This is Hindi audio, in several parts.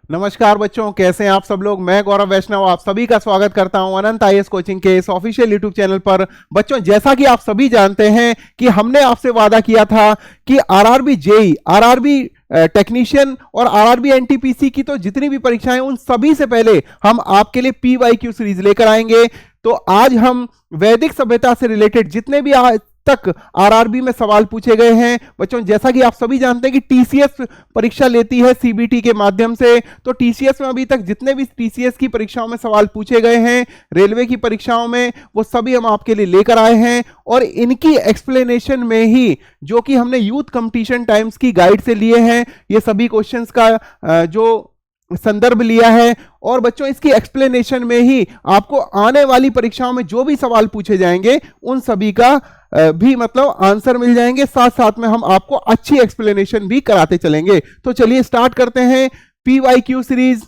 नमस्कार बच्चों, कैसे हैं आप सब लोग। मैं गौरव वैष्णव आप सभी का स्वागत करता हूं अनंत आईएएस कोचिंग के इस ऑफिशियल यूट्यूब चैनल पर। बच्चों, जैसा कि आप सभी जानते हैं कि हमने आपसे वादा किया था कि आरआरबी जेई, आरआरबी टेक्नीशियन और आरआरबी एनटीपीसी की तो जितनी भी परीक्षाएं, उन सभी से पहले हम आपके लिए पीवाईक्यू सीरीज लेकर आएंगे। तो आज हम वैदिक सभ्यता से रिलेटेड जितने भी आज तक आरआरबी में सवाल पूछे गए हैं, बच्चों जैसा कि आप सभी जानते हैं कि टीसीएस परीक्षा लेती है सीबीटी के माध्यम से। तो टीसीएस में अभी तक जितने भी टीसीएस की परीक्षाओं में सवाल पूछे गए हैं, रेलवे की परीक्षाओं में, वो सभी हम आपके लिए लेकर आए हैं। और इनकी एक्सप्लेनेशन में ही, जो कि हमने यूथ कंपटीशन टाइम्स की गाइड से लिए हैं, ये सभी क्वेश्चंस का जो संदर्भ लिया है। और बच्चों, इसकी एक्सप्लेनेशन में ही आपको आने वाली परीक्षाओं में जो भी सवाल पूछे जाएंगे, उन सभी का भी मतलब आंसर मिल जाएंगे। साथ साथ में हम आपको अच्छी एक्सप्लेनेशन भी कराते चलेंगे। तो चलिए स्टार्ट करते हैं। पीवाईक्यू सीरीज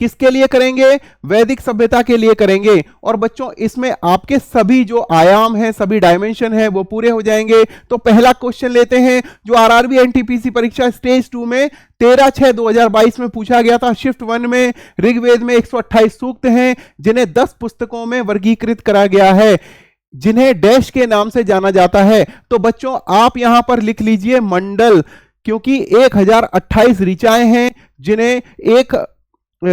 किसके लिए करेंगे? वैदिक सभ्यता के लिए करेंगे। और बच्चों, इसमें आपके सभी जो आयाम हैं, सभी डायमेंशन हैं, वो पूरे हो जाएंगे। तो पहला क्वेश्चन लेते हैं, जो आरआरबी एनटीपीसी परीक्षा स्टेज 2 में 13/6/2022 में पूछा गया था। शिफ्ट 1 में ऋग्वेद में 128 सूक्त हैं, जिन्हें 10 पुस्तकों में वर्गीकृत करा गया है, जिन्हें डैश के नाम से जाना जाता है। तो बच्चों, आप यहां पर लिख लीजिए मंडल, क्योंकि 1028 ऋचाएं हैं, जिन्हें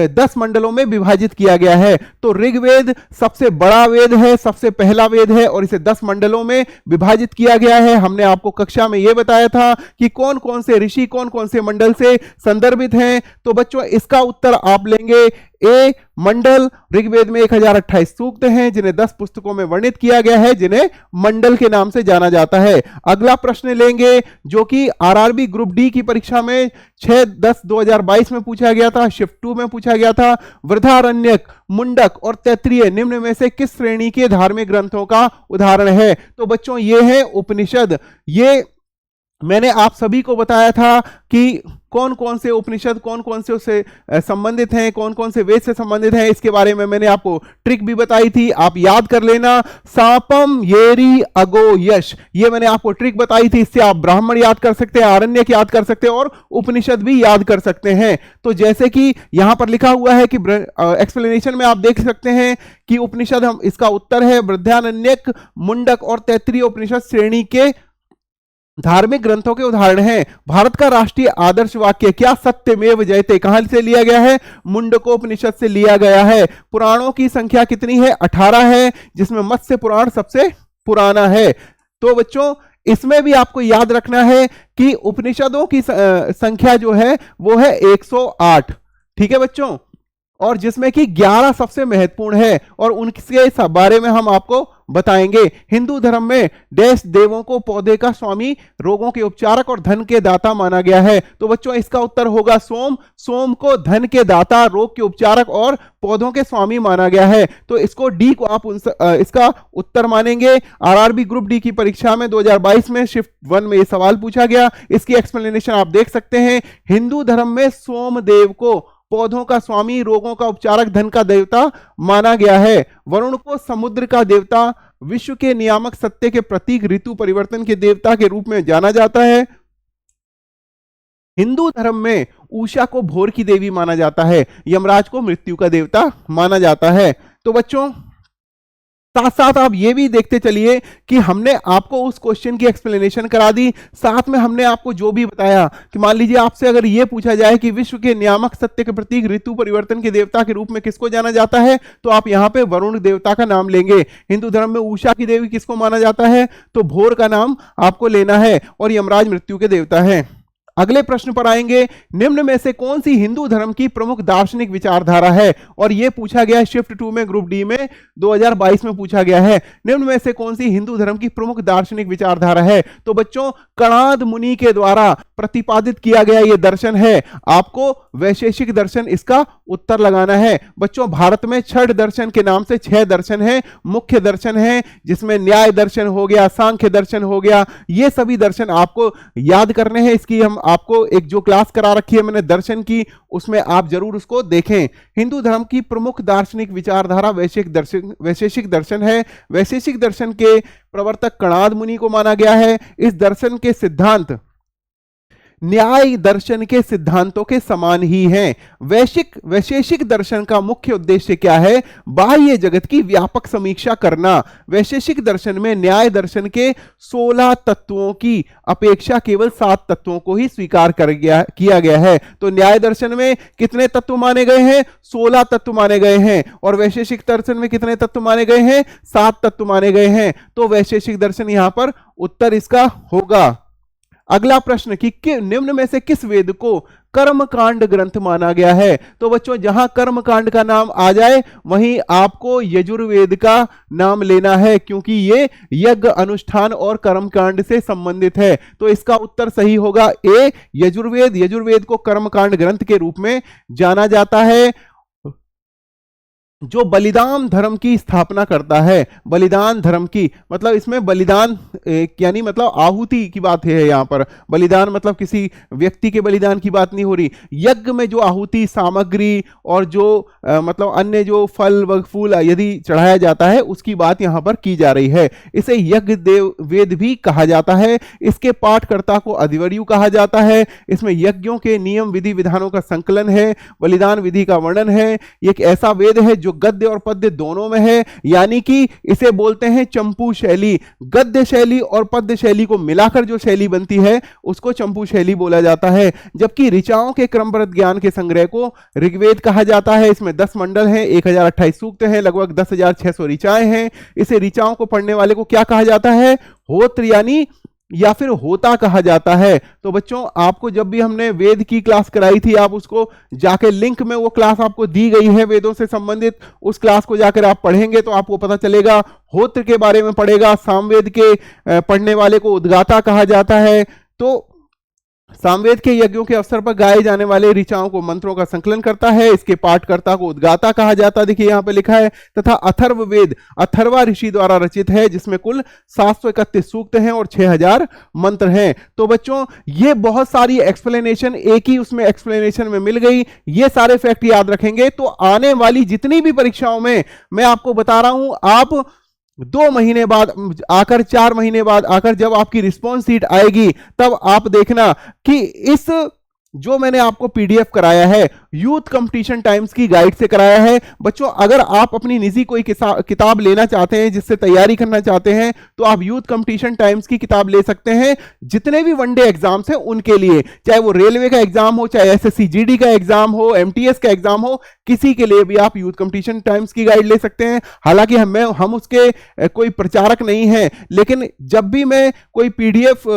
10 मंडलों में विभाजित किया गया है। तो ऋग्वेद सबसे बड़ा वेद है, सबसे पहला वेद है, और इसे 10 मंडलों में विभाजित किया गया है। हमने आपको कक्षा में यह बताया था कि कौन कौन से ऋषि कौन कौन से मंडल से संदर्भित हैं। तो बच्चों, इसका उत्तर आप लेंगे ए मंडल। ऋग्वेद में 1028 सूक्त हैं, जिन्हें 10 पुस्तकों में वर्णित किया गया है, जिन्हें मंडल के नाम से जाना जाता है। अगला प्रश्न लेंगे, जो कि आरआरबी ग्रुप डी की परीक्षा में 6/10/2022 में पूछा गया था, शिफ्ट 2 में पूछा गया था। वृद्धारण्यक, मुंडक और तैत्तिरीय निम्न में से किस श्रेणी के धार्मिक ग्रंथों का उदाहरण है? तो बच्चों, ये है उपनिषद। ये मैंने आप सभी को बताया था कि कौन कौन से उपनिषद कौन कौन से उससे संबंधित हैं, कौन कौन से वेद से संबंधित हैं। इसके बारे में मैंने आपको ट्रिक भी बताई थी, आप याद कर लेना। सापम येरी अगो यश, ये मैंने आपको ट्रिक बताई थी। इससे आप ब्राह्मण याद कर सकते हैं, आरण्यक याद कर सकते हैं, और उपनिषद भी याद कर सकते हैं। तो जैसे कि यहां पर लिखा हुआ है कि एक्सप्लेनेशन में आप देख सकते हैं कि उपनिषद, हम इसका उत्तर है वृद्धारण्यक, मुंडक और तैत्तिरीय उपनिषद श्रेणी के धार्मिक ग्रंथों के उदाहरण हैं। भारत का राष्ट्रीय आदर्श वाक्य क्या? सत्यमेव जयते कहां से लिया गया है? मुंडकोपनिषद से लिया गया है। पुराणों की संख्या कितनी है? 18 है, जिसमें मत्स्य पुराण सबसे पुराना है। तो बच्चों, इसमें भी आपको याद रखना है कि उपनिषदों की संख्या जो है वो है 108। ठीक है बच्चों, और जिसमें कि 11 सबसे महत्वपूर्ण है, और उनके बारे में हम आपको बताएंगे। हिंदू धर्म में डैश देवों को पौधे का स्वामी, रोगों के उपचारक और धन के दाता माना गया है। तो बच्चों, इसका उत्तर होगा सोम। सोम को धन के दाता, रोग के उपचारक और पौधों के स्वामी माना गया है। तो इसको डी को आप इसका उत्तर मानेंगे। आरआरबी ग्रुप डी की परीक्षा में 2022 में शिफ्ट 1 में यह सवाल पूछा गया। इसकी एक्सप्लेनेशन आप देख सकते हैं। हिंदू धर्म में सोमदेव को पौधों का स्वामी, रोगों का उपचारक, धन का देवता माना गया है। वरुण को समुद्र का देवता, विश्व के नियामक, सत्य के प्रतीक, ऋतु परिवर्तन के देवता के रूप में जाना जाता है। हिंदू धर्म में उषा को भोर की देवी माना जाता है। यमराज को मृत्यु का देवता माना जाता है। तो बच्चों, साथ साथ आप ये भी देखते चलिए कि हमने आपको उस क्वेश्चन की एक्सप्लेनेशन करा दी, साथ में हमने आपको जो भी बताया कि मान लीजिए आपसे अगर ये पूछा जाए कि विश्व के नियामक, सत्य के प्रतीक, ऋतु परिवर्तन के देवता के रूप में किसको जाना जाता है, तो आप यहां पे वरुण देवता का नाम लेंगे। हिंदू धर्म में उषा की देवी किसको माना जाता है, तो भोर का नाम आपको लेना है, और यमराज मृत्यु के देवता है। अगले प्रश्न पर आएंगे। निम्न में से कौन सी हिंदू धर्म की प्रमुख दार्शनिक विचारधारा है? और यह पूछा गया है शिफ्ट 2 में, ग्रुप डी में 2022 में पूछा गया है। निम्न में से कौन सी हिंदू धर्म की प्रमुख दार्शनिक विचारधारा है? तो बच्चों, कणाद मुनि के द्वारा प्रतिपादित किया गया यह दर्शन है। आपको वैशेषिक दर्शन इसका उत्तर लगाना है। बच्चों, भारत में छठ दर्शन के नाम से 6 दर्शन है, मुख्य दर्शन है, जिसमें न्याय दर्शन हो गया, सांख्य दर्शन हो गया। ये सभी दर्शन आपको याद करने हैं। इसकी हम आपको एक जो क्लास करा रखी है मैंने दर्शन की, उसमें आप जरूर उसको देखें। हिंदू धर्म की प्रमुख दार्शनिक विचारधारा वैशेषिक दर्शन है। वैशेषिक दर्शन के प्रवर्तक कणाद मुनि को माना गया है। इस दर्शन के सिद्धांत न्याय दर्शन के सिद्धांतों के समान ही हैं। वैशेषिक दर्शन का मुख्य उद्देश्य क्या है? बाह्य जगत की व्यापक समीक्षा करना। वैशेषिक दर्शन में न्याय दर्शन के 16 तत्वों की अपेक्षा केवल 7 तत्वों को ही स्वीकार किया गया है। तो न्याय दर्शन में कितने तत्व माने गए हैं? 16 तत्व माने गए हैं। और वैशेषिक दर्शन में कितने तत्व माने गए हैं? 7 तत्व माने गए हैं। तो वैशेषिक दर्शन यहां पर उत्तर इसका होगा। अगला प्रश्न कि निम्न में से किस वेद को कर्मकांड ग्रंथ माना गया है? तो बच्चों जहां कर्मकांड का नाम आ जाए वहीं आपको यजुर्वेद का नाम लेना है, क्योंकि ये यज्ञ अनुष्ठान और कर्मकांड से संबंधित है। तो इसका उत्तर सही होगा ए, यजुर्वेद। यजुर्वेद को कर्मकांड ग्रंथ के रूप में जाना जाता है, जो बलिदान धर्म की स्थापना करता है। बलिदान धर्म की मतलब इसमें बलिदान यानी मतलब आहुति की बात है। यहां पर बलिदान मतलब किसी व्यक्ति के बलिदान की बात नहीं हो रही। यज्ञ में जो आहुति सामग्री और जो मतलब अन्य जो फल व फूल यदि चढ़ाया जाता है उसकी बात यहां पर की जा रही है। इसे यज्ञ देव वेद भी कहा जाता है। इसके पाठकर्ता को अधिवर्यु कहा जाता है। इसमें यज्ञों के नियम विधि विधानों का संकलन है, बलिदान विधि का वर्णन है। एक ऐसा वेद है जो गद्य और पद्य दोनों में है, यानी कि इसे बोलते हैं चंपू शैली। गद्य शैली और पद्य शैली को मिलाकर जो शैली बनती है उसको चंपू शैली बोला जाता है। जबकि ऋचाओं के क्रमबद्ध ज्ञान के संग्रह को ऋग्वेद कहा जाता है। इसमें 10 मंडल हैं, 1028 सूक्त हैं, लगभग 10,600 ऋचाएं हैं। इसे ऋचाओं को पढ़ने वाले को क्या कहा जाता है? होत्र यानी या फिर होता कहा जाता है। तो बच्चों आपको जब भी हमने वेद की क्लास कराई थी, आप उसको जाके लिंक में वो क्लास आपको दी गई है वेदों से संबंधित, उस क्लास को जाकर आप पढ़ेंगे तो आपको पता चलेगा। होत्र के बारे में पढ़ेगा। सामवेद के पढ़ने वाले को उद्गाता कहा जाता है। तो सामवेद के यज्ञों के अवसर पर गाए जाने वाले ऋचाओं को मंत्रों का संकलन करता है। इसके पाठकर्ता को उद्गाता कहा जाता है, देखिए यहां पे लिखा है। तथा अथर्ववेद अथर्वा ऋषि द्वारा रचित है, जिसमें कुल 731 सूक्त हैं और 6000 मंत्र हैं। तो बच्चों ये बहुत सारी एक्सप्लेनेशन एक ही उसमें एक्सप्लेनेशन में मिल गई। ये सारे फैक्ट याद रखेंगे तो आने वाली जितनी भी परीक्षाओं में मैं आपको बता रहा हूं, आप 2 महीने बाद आकर 4 महीने बाद आकर जब आपकी रिस्पॉन्स शीट आएगी तब आप देखना कि इस जो मैंने आपको पीडीएफ कराया है यूथ कंपटीशन टाइम्स की गाइड से कराया है। बच्चों अगर आप अपनी निजी कोई किताब लेना चाहते हैं जिससे तैयारी करना चाहते हैं तो आप यूथ कंपटीशन टाइम्स की किताब ले सकते हैं। जितने भी वनडे एग्जाम्स हैं उनके लिए, चाहे वो रेलवे का एग्जाम हो, चाहे एसएससी जीडी का एग्जाम हो, एमटीएस का एग्जाम हो, किसी के लिए भी आप यूथ कंपटीशन टाइम्स की गाइड ले सकते हैं। हालांकि हम उसके कोई प्रचारक नहीं हैं, लेकिन जब भी मैं कोई पीडीएफ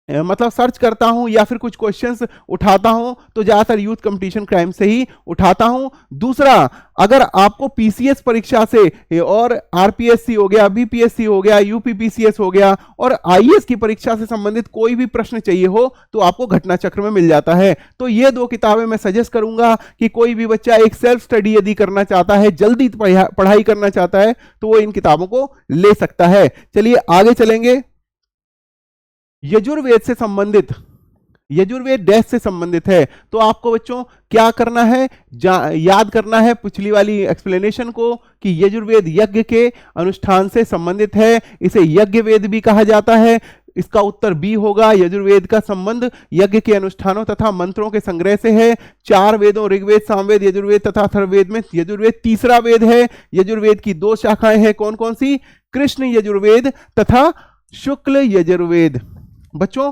मतलब सर्च करता हूं या फिर कुछ क्वेश्चंस उठाता हूं तो ज्यादातर यूथ कंपटीशन क्राइम से ही उठाता हूं। दूसरा, अगर आपको पीसीएस परीक्षा से और आरपीएससी हो गया, बीपीएससी हो गया, यूपीपीसीएस हो गया और आईएएस की परीक्षा से संबंधित कोई भी प्रश्न चाहिए हो तो आपको घटना चक्र में मिल जाता है। तो ये 2 किताबें मैं सजेस्ट करूंगा कि कोई भी बच्चा एक सेल्फ स्टडी यदि करना चाहता है, जल्दी पढ़ाई करना चाहता है तो वो इन किताबों को ले सकता है। चलिए आगे चलेंगे। यजुर्वेद से संबंधित, यजुर्वेद डैश से संबंधित है। तो आपको बच्चों क्या करना है, याद करना है पिछली वाली एक्सप्लेनेशन को कि यजुर्वेद यज्ञ के अनुष्ठान से संबंधित है। इसे यज्ञ वेद भी कहा जाता है। इसका उत्तर बी होगा। यजुर्वेद का संबंध यज्ञ के अनुष्ठानों तथा मंत्रों के संग्रह से है। 4 वेदों ऋग्वेद, सामवेद, यजुर्वेद तथा अथर्ववेद में यजुर्वेद तीसरा वेद है। यजुर्वेद की 2 शाखाएं हैं, कौन कौन सी? कृष्ण यजुर्वेद तथा शुक्ल यजुर्वेद। बच्चों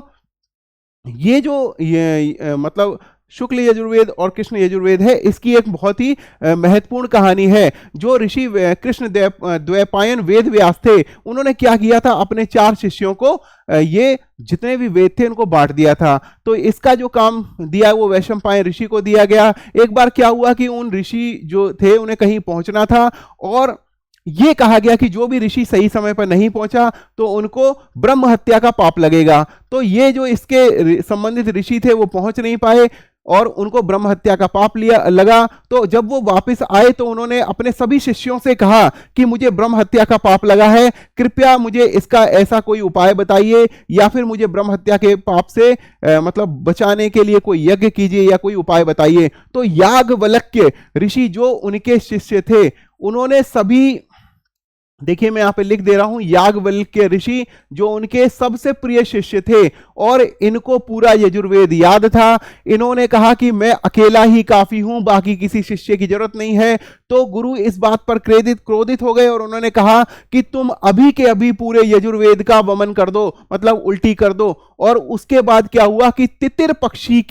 ये जो मतलब शुक्ल यजुर्वेद और कृष्ण यजुर्वेद है, इसकी एक बहुत ही महत्वपूर्ण कहानी है। जो ऋषि कृष्ण द्वैपायन वेद व्यास थे, उन्होंने क्या किया था, अपने 4 शिष्यों को ये जितने भी वेद थे उनको बांट दिया था। तो इसका जो काम दिया वो वैशंपायन ऋषि को दिया गया। एक बार क्या हुआ कि उन ऋषि जो थे उन्हें कहीं पहुंचना था और ये कहा गया कि जो भी ऋषि सही समय पर नहीं पहुंचा तो उनको ब्रह्म हत्या का पाप लगेगा। तो ये जो इसके संबंधित ऋषि थे वो पहुंच नहीं पाए और उनको ब्रह्म हत्या का पाप लगा। तो जब वो वापस आए तो उन्होंने अपने सभी शिष्यों से कहा कि मुझे ब्रह्म हत्या का पाप लगा है, कृपया मुझे इसका ऐसा कोई उपाय बताइए या फिर मुझे ब्रह्म हत्या के पाप से मतलब बचाने के लिए कोई यज्ञ कीजिए या कोई उपाय बताइए। तो याज्ञवल्क्य ऋषि जो उनके शिष्य थे, उन्होंने सभी देखिए मैं यहां पे लिख दे रहा हूं, याज्ञवल्क्य ऋषि जो उनके सबसे प्रिय शिष्य थे और इनको पूरा यजुर्वेद याद था। इन्होंने कहा कि मैं अकेला ही काफी हूं, बाकी किसी शिष्य की जरूरत नहीं है। तो गुरु इस बात पर क्रोधित हो गए और उन्होंने कहा कि तुम अभी के अभी पूरे यजुर्वेद का वमन कर दो, मतलब उल्टी कर दो। और उसके बाद क्या हुआ कि तितिर पक्षी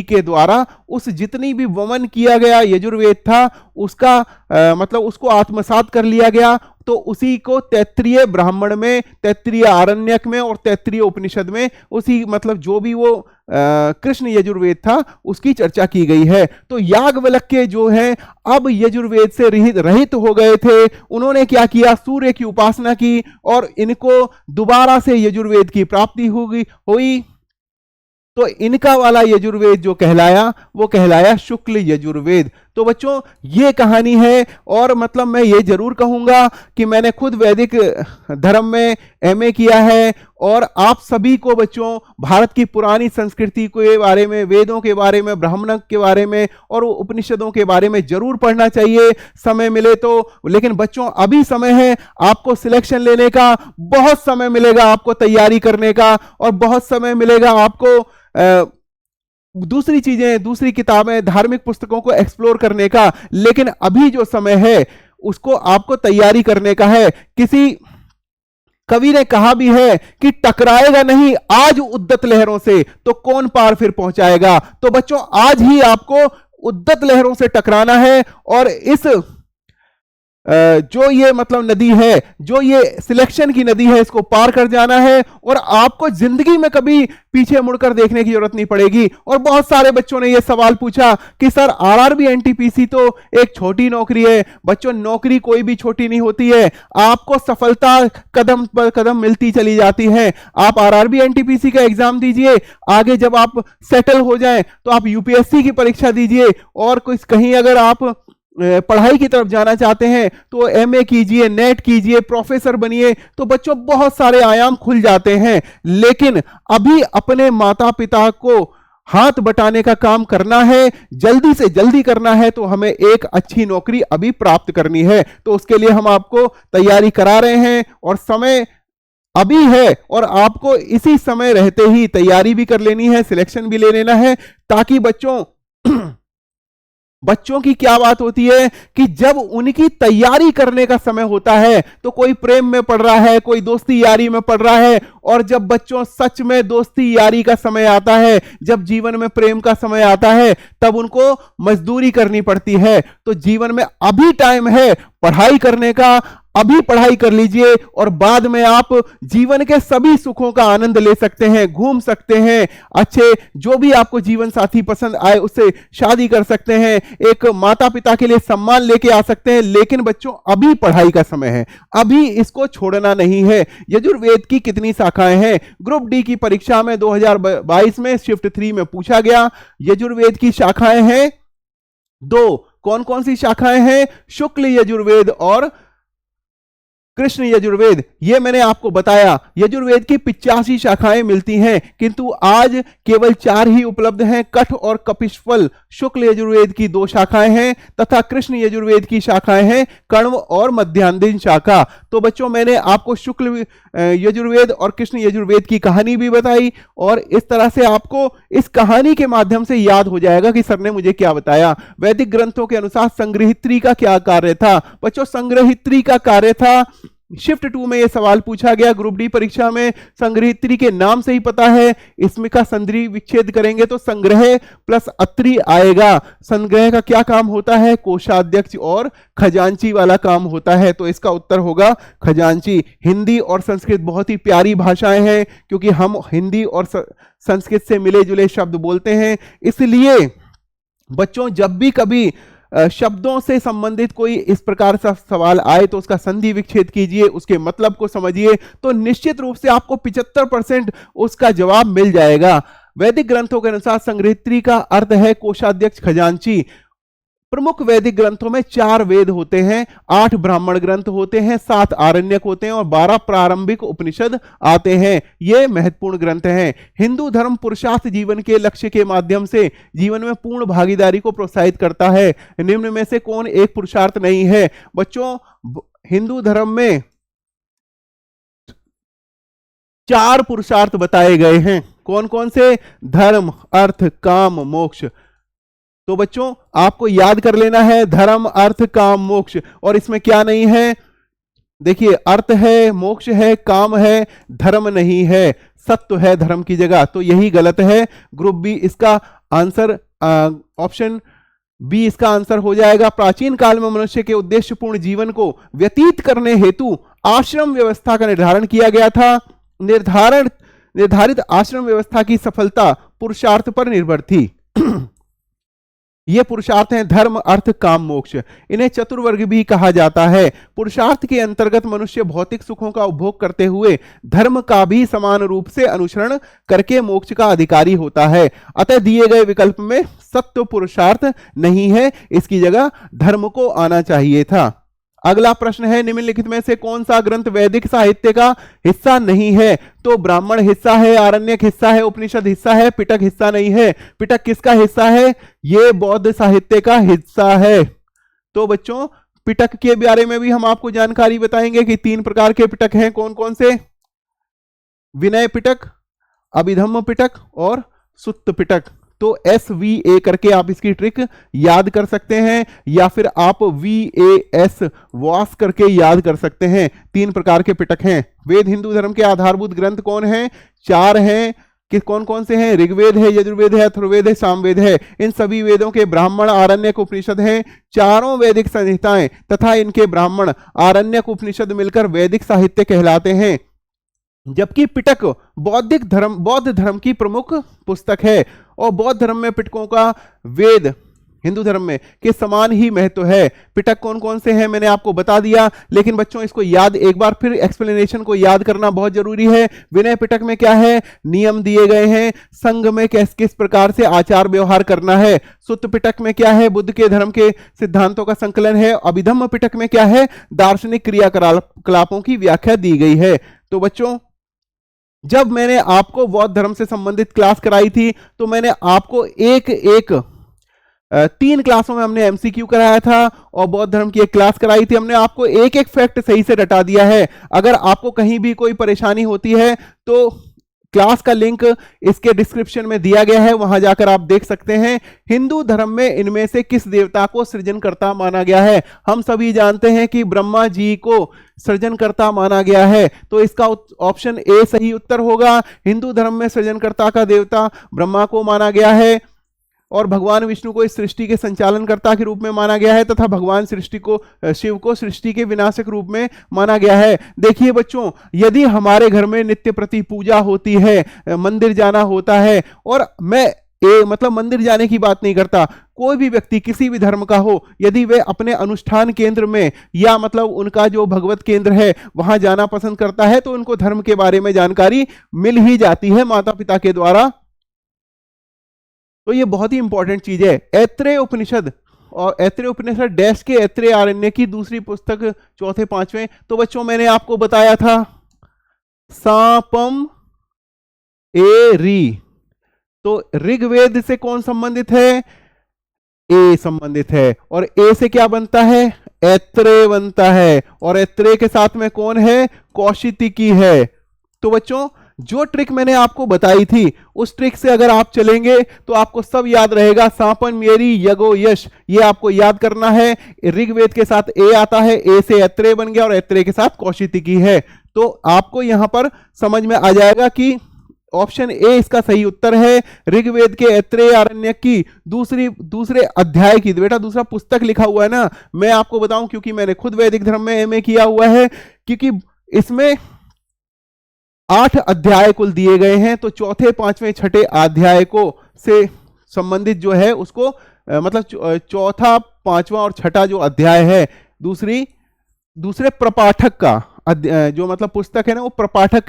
के द्वारा उस जितनी भी वमन किया गया यजुर्वेद था उसका मतलब उसको आत्मसात कर लिया गया। तो उसी को तैत्तिरीय ब्राह्मण में, तैत्तिरीय आरण्यक में और तैत्तिरीय उपनिषद में उसी मतलब जो भी वो कृष्ण यजुर्वेद था उसकी चर्चा की गई है। तो याज्ञवल्क्य जो है अब यजुर्वेद से रहित हो गए थे। उन्होंने क्या किया, सूर्य की उपासना की और इनको दोबारा से यजुर्वेद की प्राप्ति हुई। तो इनका वाला यजुर्वेद जो कहलाया वो कहलाया शुक्ल यजुर्वेद। तो बच्चों ये कहानी है। और मतलब मैं ये जरूर कहूंगा कि मैंने खुद वैदिक धर्म में एमए किया है और आप सभी को बच्चों भारत की पुरानी संस्कृति के बारे में, वेदों के बारे में, ब्राह्मण के बारे में और उपनिषदों के बारे में जरूर पढ़ना चाहिए समय मिले तो। लेकिन बच्चों अभी समय है, आपको सिलेक्शन लेने का, बहुत समय मिलेगा आपको तैयारी करने का और बहुत समय मिलेगा आपको दूसरी चीजें, दूसरी किताबें, धार्मिक पुस्तकों को एक्सप्लोर करने का। लेकिन अभी जो समय है उसको आपको तैयारी करने का है। किसी कवि ने कहा भी है कि टकराएगा नहीं आज उद्दत लहरों से तो कौन पार फिर पहुंचाएगा। तो बच्चों आज ही आपको उद्दत लहरों से टकराना है और इस जो ये मतलब नदी है, जो ये सिलेक्शन की नदी है, इसको पार कर जाना है और आपको जिंदगी में कभी पीछे मुड़कर देखने की जरूरत नहीं पड़ेगी। और बहुत सारे बच्चों ने ये सवाल पूछा कि सर आरआरबी एनटीपीसी तो एक छोटी नौकरी है। बच्चों नौकरी कोई भी छोटी नहीं होती है, आपको सफलता कदम पर कदम मिलती चली जाती है। आप आरआरबी एनटीपीसी का एग्जाम दीजिए, आगे जब आप सेटल हो जाएं तो आप यूपीएससी की परीक्षा दीजिए और कुछ कहीं अगर आप पढ़ाई की तरफ जाना चाहते हैं तो एमए कीजिए, नेट कीजिए, प्रोफेसर बनिए। तो बच्चों बहुत सारे आयाम खुल जाते हैं। लेकिन अभी अपने माता पिता को हाथ बटाने का काम करना है, जल्दी से जल्दी करना है। तो हमें एक अच्छी नौकरी अभी प्राप्त करनी है। तो उसके लिए हम आपको तैयारी करा रहे हैं और समय अभी है और आपको इसी समय रहते ही तैयारी भी कर लेनी है, सिलेक्शन भी ले लेना है। ताकि बच्चों की क्या बात होती है कि जब उनकी तैयारी करने का समय होता है तो कोई प्रेम में पड़ रहा है, कोई दोस्ती यारी में पड़ रहा है। और जब बच्चों सच में दोस्ती यारी का समय आता है, जब जीवन में प्रेम का समय आता है, तब उनको मजदूरी करनी पड़ती है। तो जीवन में अभी टाइम है पढ़ाई करने का, अभी पढ़ाई कर लीजिए और बाद में आप जीवन के सभी सुखों का आनंद ले सकते हैं, घूम सकते हैं, अच्छे जो भी आपको जीवन साथी पसंद आए उससे शादी कर सकते हैं, एक माता पिता के लिए सम्मान लेके आ सकते हैं। लेकिन बच्चों अभी पढ़ाई का समय है, अभी इसको छोड़ना नहीं है। यजुर्वेद की कितनी शाखाएं हैं? ग्रुप डी की परीक्षा में 2022 में शिफ्ट 3 में पूछा गया। यजुर्वेद की शाखाएं हैं 2। कौन कौन सी शाखाएं हैं? शुक्ल यजुर्वेद और कृष्ण यजुर्वेद। ये मैंने आपको बताया। यजुर्वेद की 85 शाखाएं मिलती हैं किंतु आज केवल 4 ही उपलब्ध हैं। कठ और कपिशफल शुक्ल यजुर्वेद की 2 शाखाएं हैं तथा कृष्ण यजुर्वेद की शाखाएं हैं कण्व और मध्यांदिन शाखा। तो बच्चों मैंने आपको शुक्ल यजुर्वेद और कृष्ण यजुर्वेद की कहानी भी बताई और इस तरह से आपको इस कहानी के माध्यम से याद हो जाएगा कि सर ने मुझे क्या बताया। वैदिक ग्रंथों के अनुसार संग्रहित्री का क्या कार्य था? बच्चों संग्रहित्री का कार्य था, शिफ्ट 2 में यह सवाल पूछा गया ग्रुप डी परीक्षा में। संग्रहित्री के नाम से ही पता है, इसमें का संधि विच्छेद करेंगे तो संग्रह प्लस अत्रि आएगा। संग्रह का क्या काम होता है? कोषाध्यक्ष और खजांची वाला काम होता है। तो इसका उत्तर होगा खजांची। हिंदी और संस्कृत बहुत ही प्यारी भाषाएं हैं क्योंकि हम हिंदी और संस्कृत से मिले जुले शब्द बोलते हैं। इसलिए बच्चों जब भी कभी शब्दों से संबंधित कोई इस प्रकार का सवाल आए तो उसका संधि विच्छेद कीजिए, उसके मतलब को समझिए, तो निश्चित रूप से आपको 75% उसका जवाब मिल जाएगा। वैदिक ग्रंथों के अनुसार संग्रहित्री का अर्थ है कोषाध्यक्ष खजांची। प्रमुख वैदिक ग्रंथों में 4 वेद होते हैं, 8 ब्राह्मण ग्रंथ होते हैं, 7 आरण्यक होते हैं और 12 प्रारंभिक उपनिषद आते हैं। ये महत्वपूर्ण ग्रंथ हैं। हिंदू धर्म पुरुषार्थ जीवन के लक्ष्य के माध्यम से जीवन में पूर्ण भागीदारी को प्रोत्साहित करता है। निम्न में से कौन एक पुरुषार्थ नहीं है? बच्चों, हिंदू धर्म में 4 पुरुषार्थ बताए गए हैं। कौन कौन से? धर्म, अर्थ, काम, मोक्ष। तो बच्चों आपको याद कर लेना है, धर्म, अर्थ, काम, मोक्ष। और इसमें क्या नहीं है? देखिए, अर्थ है, मोक्ष है, काम है, धर्म नहीं है, सत्य है धर्म की जगह। तो यही गलत है। ग्रुप बी इसका आंसर, ऑप्शन बी इसका आंसर हो जाएगा। प्राचीन काल में मनुष्य के उद्देश्यपूर्ण जीवन को व्यतीत करने हेतु आश्रम व्यवस्था का निर्धारण किया गया था। निर्धारित आश्रम व्यवस्था की सफलता पुरुषार्थ पर निर्भर थी। ये पुरुषार्थ हैं धर्म, अर्थ, काम, मोक्ष। इन्हें चतुर्वर्ग भी कहा जाता है। पुरुषार्थ के अंतर्गत मनुष्य भौतिक सुखों का उपभोग करते हुए धर्म का भी समान रूप से अनुसरण करके मोक्ष का अधिकारी होता है। अतः दिए गए विकल्प में सत्य पुरुषार्थ नहीं है, इसकी जगह धर्म को आना चाहिए था। अगला प्रश्न है, निम्नलिखित में से कौन सा ग्रंथ वैदिक साहित्य का हिस्सा नहीं है? तो ब्राह्मण हिस्सा है, आरण्यक हिस्सा है, उपनिषद हिस्सा है, पिटक हिस्सा नहीं है। पिटक किसका हिस्सा है? ये बौद्ध साहित्य का हिस्सा है। तो बच्चों पिटक के बारे में भी हम आपको जानकारी बताएंगे कि 3 प्रकार के पिटक हैं। कौन कौन से? विनय पिटक, अभिधम्म पिटक और सुत्त पिटक। तो SVA करके आप इसकी ट्रिक याद कर सकते हैं, या फिर आप VAS वास करके याद कर सकते हैं। 3 प्रकार के पिटक हैं। वेद हिंदू धर्म के आधारभूत ग्रंथ कौन हैं? 4 हैं। कि कौन कौन से हैं? ऋग्वेद है, यजुर्वेद है, अथर्ववेद है, सामवेद है। इन सभी वेदों के ब्राह्मण, आरण्यक, उपनिषद हैं। चारों वैदिक संहिताएं तथा इनके ब्राह्मण, आरण्यक, उपनिषद मिलकर वैदिक साहित्य कहलाते हैं। जबकि पिटक बौद्ध धर्म की प्रमुख पुस्तक है और बौद्ध धर्म में पिटकों का वेद हिंदू धर्म में के समान ही महत्व है। पिटक कौन कौन से हैं मैंने आपको बता दिया, लेकिन बच्चों इसको याद, एक बार फिर एक्सप्लेनेशन को याद करना बहुत जरूरी है। विनय पिटक में क्या है? नियम दिए गए हैं, संघ में किस किस प्रकार से आचार व्यवहार करना है। सुत्त पिटक में क्या है? बुद्ध के धर्म के सिद्धांतों का संकलन है। अभिधम्म पिटक में क्या है? दार्शनिक क्रियाकलापों की व्याख्या दी गई है। तो बच्चों जब मैंने आपको बौद्ध धर्म से संबंधित क्लास कराई थी तो मैंने आपको 3 क्लासों में हमने MCQ कराया था और बौद्ध धर्म की एक क्लास कराई थी। हमने आपको एक एक फैक्ट सही से रटा दिया है। अगर आपको कहीं भी कोई परेशानी होती है तो क्लास का लिंक इसके डिस्क्रिप्शन में दिया गया है, वहां जाकर आप देख सकते हैं। हिंदू धर्म में इनमें से किस देवता को सृजनकर्ता माना गया है? हम सभी जानते हैं कि ब्रह्मा जी को सृजनकर्ता माना गया है, तो इसका ऑप्शन ए सही उत्तर होगा। हिंदू धर्म में सृजनकर्ता का देवता ब्रह्मा को माना गया है और भगवान विष्णु को इस सृष्टि के संचालनकर्ता के रूप में माना गया है तथा भगवान शिव को सृष्टि के विनाशक रूप में माना गया है। देखिए बच्चों, यदि हमारे घर में नित्य प्रति पूजा होती है, मंदिर जाना होता है, और मैं मतलब मंदिर जाने की बात नहीं करता, कोई भी व्यक्ति किसी भी धर्म का हो, यदि वे अपने अनुष्ठान केंद्र में या मतलब उनका जो भगवत केंद्र है वहां जाना पसंद करता है तो उनको धर्म के बारे में जानकारी मिल ही जाती है माता पिता के द्वारा। तो ये बहुत ही इंपॉर्टेंट चीज है। ऐत्रेय उपनिषद और ऐत्रेय उपनिषद डैश के ऐत्रेय आरण्य की दूसरी पुस्तक 4-5वें। तो बच्चों मैंने आपको बताया था सापम ए री, तो ऋग्वेद से कौन संबंधित है? ए संबंधित है। और ए से क्या बनता है? ऐत्रेय बनता है। और ऐत्रेय के साथ में कौन है? कौशितिकी है। तो बच्चों जो ट्रिक मैंने आपको बताई थी उस ट्रिक से अगर आप चलेंगे तो आपको सब याद रहेगा। सापन मेरी यगो यश, ये आपको याद करना है। ऋग्वेद के साथ ए आता है, ए से ऐत्रेय बन गया और ऐत्रेय के साथ कौशितिकी है। तो आपको यहां पर समझ में आ जाएगा कि ऑप्शन ए इसका सही उत्तर है। ऋग्वेद के ऐत्रेय आरण्य की दूसरे अध्याय की, बेटा दूसरा पुस्तक लिखा हुआ है ना, मैं आपको बताऊं क्योंकि मैंने खुद वैदिक धर्म में MA किया हुआ है, क्योंकि इसमें 8 अध्याय कुल दिए गए हैं। तो 4, 5वें, 6ठे अध्याय को से संबंधित जो है उसको मतलब 4था, 5वां और 6ठा जो अध्याय है दूसरे प्रपाठक का, जो मतलब पुस्तक है ना वो प्रपाठक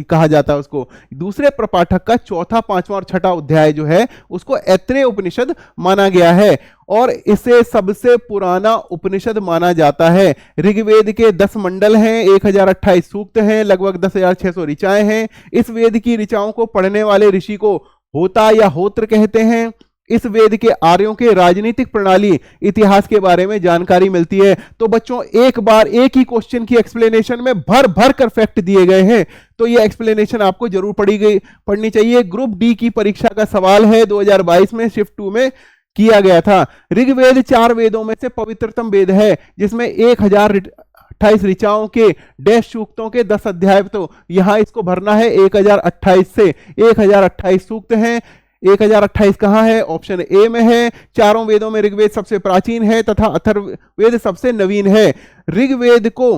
कहा जाता है उसको। दूसरे प्रपाठक का चौथा, पांचवा और छठा अध्याय जो है उसको ऐत्रेय उपनिषद माना गया है और इसे सबसे पुराना उपनिषद माना जाता है। ऋग्वेद के 10 मंडल हैं, 1028 सूक्त हैं, लगभग 10,600 ऋचाएं हैं। इस वेद की ऋचाओं को पढ़ने वाले ऋषि को होता या होत्र कहते हैं। इस वेद के आर्यों के राजनीतिक प्रणाली, इतिहास के बारे में जानकारी मिलती है। तो बच्चों एक बार एक ही क्वेश्चन की एक्सप्लेनेशन में भर भर कर फैक्ट दिए गए हैं, तो ये एक्सप्लेनेशन आपको जरूर पढ़नी चाहिए। ग्रुप डी की परीक्षा का सवाल है, 2022 में शिफ्ट 2 में किया गया था। ऋग्वेद 4 वेदों में से पवित्रतम वेद है, जिसमें 1028 ऋचाओं के डैश सूक्तों के 10 अध्याय, तो यहां इसको भरना है 1028 से। 1028 सूक्त हैं। 1028 कहां है? ऑप्शन ए में है। चारों वेदों में ऋग्वेद सबसे प्राचीन है तथा अथर्ववेद सबसे नवीन है। ऋग्वेद को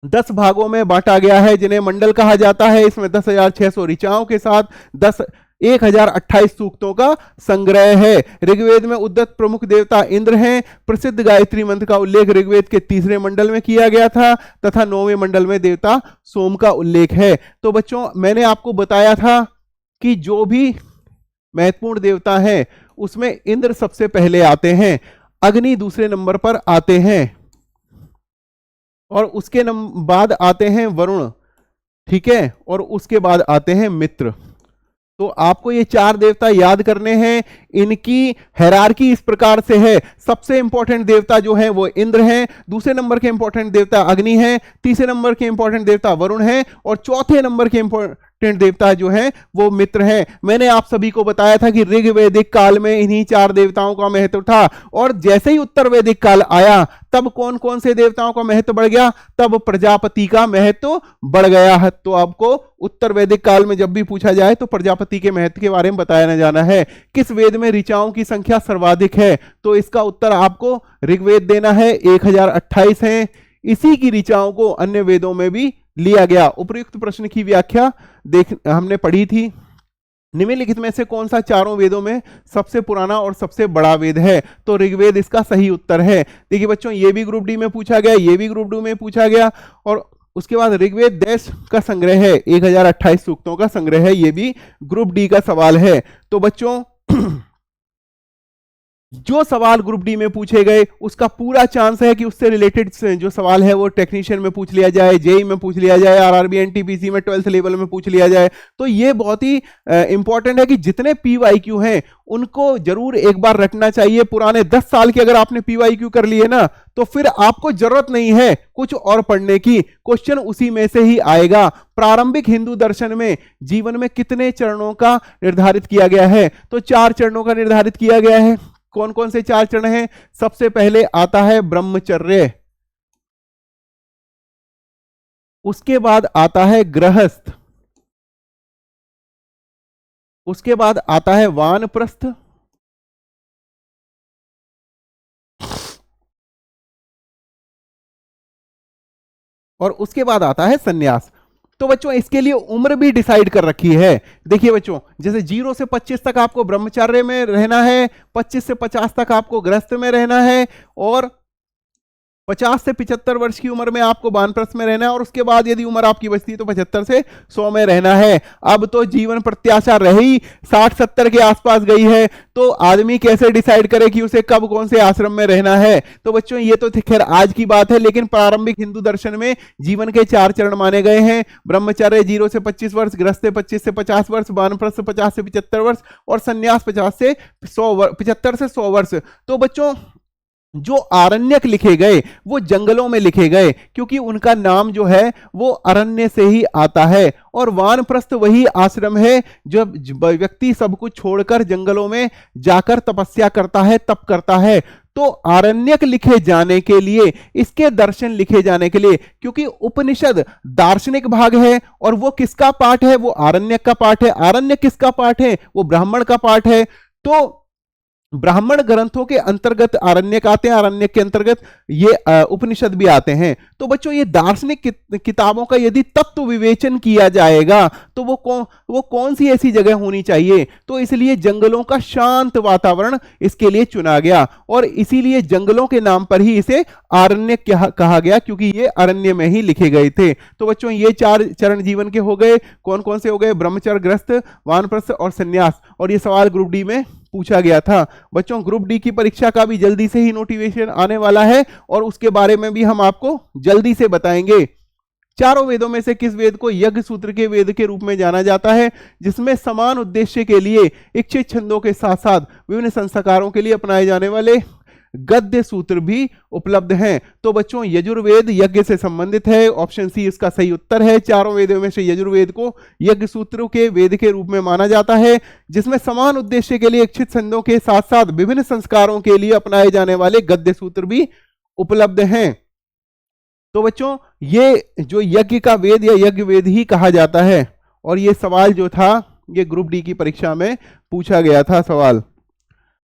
10 भागों में बांटा गया है, जिन्हें मंडल कहा जाता है। इसमें 10,600 ऋचाओं के साथ 1028 सूक्तों का संग्रह है। ऋग्वेद में उद्गत प्रमुख देवता इंद्र हैं। प्रसिद्ध गायत्री मंत्र का उल्लेख ऋग्वेद के 3रे मंडल में किया गया था तथा 9वें मंडल में देवता सोम का उल्लेख है। तो बच्चों मैंने आपको बताया था कि जो भी महत्वपूर्ण देवता हैं उसमें इंद्र सबसे पहले आते हैं, अग्नि दूसरे नंबर पर आते हैं और उसके बाद आते हैं वरुण, ठीक है, और उसके बाद आते हैं मित्र। तो आपको ये 4 देवता याद करने हैं। इनकी हायरार्की इस प्रकार से है, सबसे इंपॉर्टेंट देवता जो है वो इंद्र हैं, दूसरे नंबर के इंपॉर्टेंट देवता अग्नि हैं, तीसरे नंबर के इंपॉर्टेंट देवता वरुण हैं और चौथे नंबर के इंपॉर्टेंट देवता जो हैं वो मित्र हैं। मैंने आप सभी को बताया था कि ऋग्वैदिक काल में इन्हीं 4 देवताओं का महत्व था और जैसे ही उत्तर वैदिक काल आया तब कौन कौन से देवताओं का महत्व बढ़ गया? तब प्रजापति का महत्व बढ़ गया है। तो आपको उत्तर वैदिक काल में जब भी पूछा जाए तो प्रजापति के महत्व के बारे में बताया न जाना है। किस वेद में ऋचाओं की संख्या सर्वाधिक है? तो इसका उत्तर आपको ऋग्वेद देना है, 1028 है। इसी की ऋचाओं को अन्य वेदों में भी लिया गया। उपयुक्त प्रश्न की व्याख्या हमने पढ़ी थी। निम्नलिखित में से कौन सा चारों वेदों में सबसे पुराना और सबसे बड़ा वेद है? तो ऋग्वेद इसका सही उत्तर है। देखिए बच्चों ये भी ग्रुप डी में पूछा गया, ये भी ग्रुप डी में पूछा गया और उसके बाद ऋग्वेद देश का संग्रह है, 1028 सूक्तों का संग्रह है, ये भी ग्रुप डी का सवाल है। तो बच्चों जो सवाल ग्रुप डी में पूछे गए उसका पूरा चांस है कि उससे रिलेटेड जो सवाल है वो टेक्नीशियन में पूछ लिया जाए, जेई में पूछ लिया जाए, आरआरबी एनटीपीसी में 12th लेवल में पूछ लिया जाए। तो ये बहुत ही इंपॉर्टेंट है कि जितने पीवाईक्यू हैं उनको जरूर एक बार रटना चाहिए। पुराने 10 साल के अगर आपने पीवाईक्यू कर लिए ना तो फिर आपको जरूरत नहीं है कुछ और पढ़ने की, क्वेश्चन उसी में से ही आएगा। प्रारंभिक हिंदू दर्शन में जीवन में कितने चरणों का निर्धारित किया गया है? तो 4 चरणों का निर्धारित किया गया है। कौन कौन से 4 चरण हैं? सबसे पहले आता है ब्रह्मचर्य, उसके बाद आता है गृहस्थ, उसके बाद आता है वानप्रस्थ, और उसके बाद आता है सन्यास। तो बच्चों इसके लिए उम्र भी डिसाइड कर रखी है। देखिए बच्चों जैसे 0 से 25 तक आपको ब्रह्मचर्य में रहना है, 25 से 50 तक आपको गृहस्थ में रहना है और 50 से 75 वर्ष की उम्र में आपको वानप्रस्थ में रहना है और उसके बाद यदि उम्र आपकी बचती है तो 75 से 100 में रहना है। अब तो जीवन प्रत्याशा रही 60-70 के आसपास गई है, तो आदमी कैसे डिसाइड करे कि उसे कब कौन से आश्रम में रहना है? तो बच्चों ये तो खैर आज की बात है, लेकिन प्रारंभिक हिंदू दर्शन में जीवन के 4 चरण माने गए हैं। ब्रह्मचर्य 0 से 25 वर्ष, गृहस्थ 25 से 50 वर्ष, वानप्रस्थ 50 से 75 वर्ष और संन्यास 50 से 75 से 100 वर्ष। तो बच्चों जो आरण्यक लिखे गए वो जंगलों में लिखे गए, क्योंकि उनका नाम जो है वो अरण्य से ही आता है। और वानप्रस्थ वही आश्रम है जब व्यक्ति सब कुछ छोड़कर जंगलों में जाकर तपस्या करता है, तप करता है। तो आरण्यक लिखे जाने के लिए, इसके दर्शन लिखे जाने के लिए, क्योंकि उपनिषद दार्शनिक भाग है और वो किसका पाठ है? वो आरण्यक का पाठ है। आरण्यक किसका पाठ है? वो ब्राह्मण का पाठ है। तो ब्राह्मण ग्रंथों के अंतर्गत आरण्यक आते हैं, आरण्यक के अंतर्गत ये उपनिषद भी आते हैं। तो बच्चों ये दार्शनिक किताबों का यदि तत्व विवेचन किया जाएगा तो वो कौन सी ऐसी जगह होनी चाहिए, तो इसलिए जंगलों का शांत वातावरण इसके लिए चुना गया और इसीलिए जंगलों के नाम पर ही इसे आरण्यक कहा गया, क्योंकि ये अरण्य में ही लिखे गए थे। तो बच्चों ये 4 चरण जीवन के हो गए। कौन कौन से हो गए? ब्रह्मचर्य, गृहस्थ, वानप्रस्थ और सन्यास। और ये सवाल ग्रुप डी में पूछा गया था। बच्चों ग्रुप डी की परीक्षा का भी जल्दी से ही नोटिफिकेशन आने वाला है और उसके बारे में भी हम आपको जल्दी से बताएंगे। चारों वेदों में से किस वेद को यज्ञ सूत्र के वेद के रूप में जाना जाता है, जिसमें समान उद्देश्य के लिए इच्छित छंदों के साथ साथ विभिन्न संस्कारों के लिए अपनाए जाने वाले गद्य सूत्र भी उपलब्ध हैं? तो बच्चों यजुर्वेद यज्ञ से संबंधित है, ऑप्शन सी इसका सही उत्तर है। चारों वेदों में से यजुर्वेद को यज्ञ सूत्रों के वेद के रूप में माना जाता है, जिसमें समान उद्देश्य के लिए इच्छित छंदों के साथ साथ विभिन्न संस्कारों के लिए अपनाए जाने वाले गद्य सूत्र भी उपलब्ध हैं। तो बच्चों ये जो यज्ञ का वेद या यज्ञ वेद ही कहा जाता है, और ये सवाल जो था ये ग्रुप डी की परीक्षा में पूछा गया था सवाल।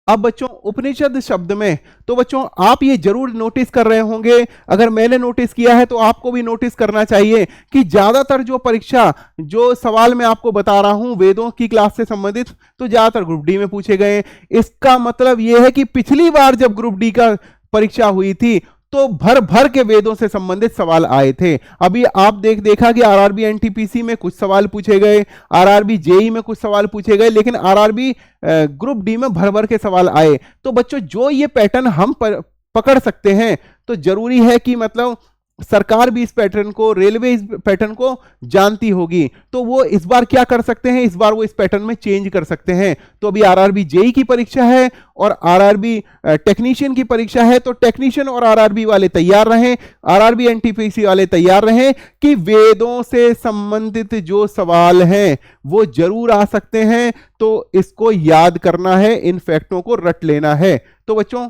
अब बच्चों उपनिषद शब्द में, तो बच्चों आप ये जरूर नोटिस कर रहे होंगे, अगर मैंने नोटिस किया है तो आपको भी नोटिस करना चाहिए कि ज्यादातर जो परीक्षा जो सवाल मैं आपको बता रहा हूं वेदों की क्लास से संबंधित, तो ज्यादातर ग्रुप डी में पूछे गए। इसका मतलब यह है कि पिछली बार जब ग्रुप डी का परीक्षा हुई थी तो भर भर के वेदों से संबंधित सवाल आए थे। अभी आप देखा कि आरआरबी एनटीपीसी में कुछ सवाल पूछे गए, आरआरबी जेई में कुछ सवाल पूछे गए, लेकिन आरआरबी ग्रुप डी में भर भर के सवाल आए। तो बच्चों जो ये पैटर्न हम पकड़ सकते हैं, तो जरूरी है कि मतलब सरकार भी इस पैटर्न को, रेलवे इस पैटर्न को जानती होगी, तो वो इस बार क्या कर सकते हैं, इस बार वो इस पैटर्न में चेंज कर सकते हैं। तो अभी आरआरबी जेई की परीक्षा है और आरआरबी टेक्नीशियन की परीक्षा है, तो टेक्नीशियन और आरआरबी वाले तैयार रहें, आरआरबी एनटीपीसी वाले तैयार रहें कि वेदों से संबंधित जो सवाल हैं वो जरूर आ सकते हैं। तो इसको याद करना है, इन फैक्टों को रट लेना है। तो बच्चों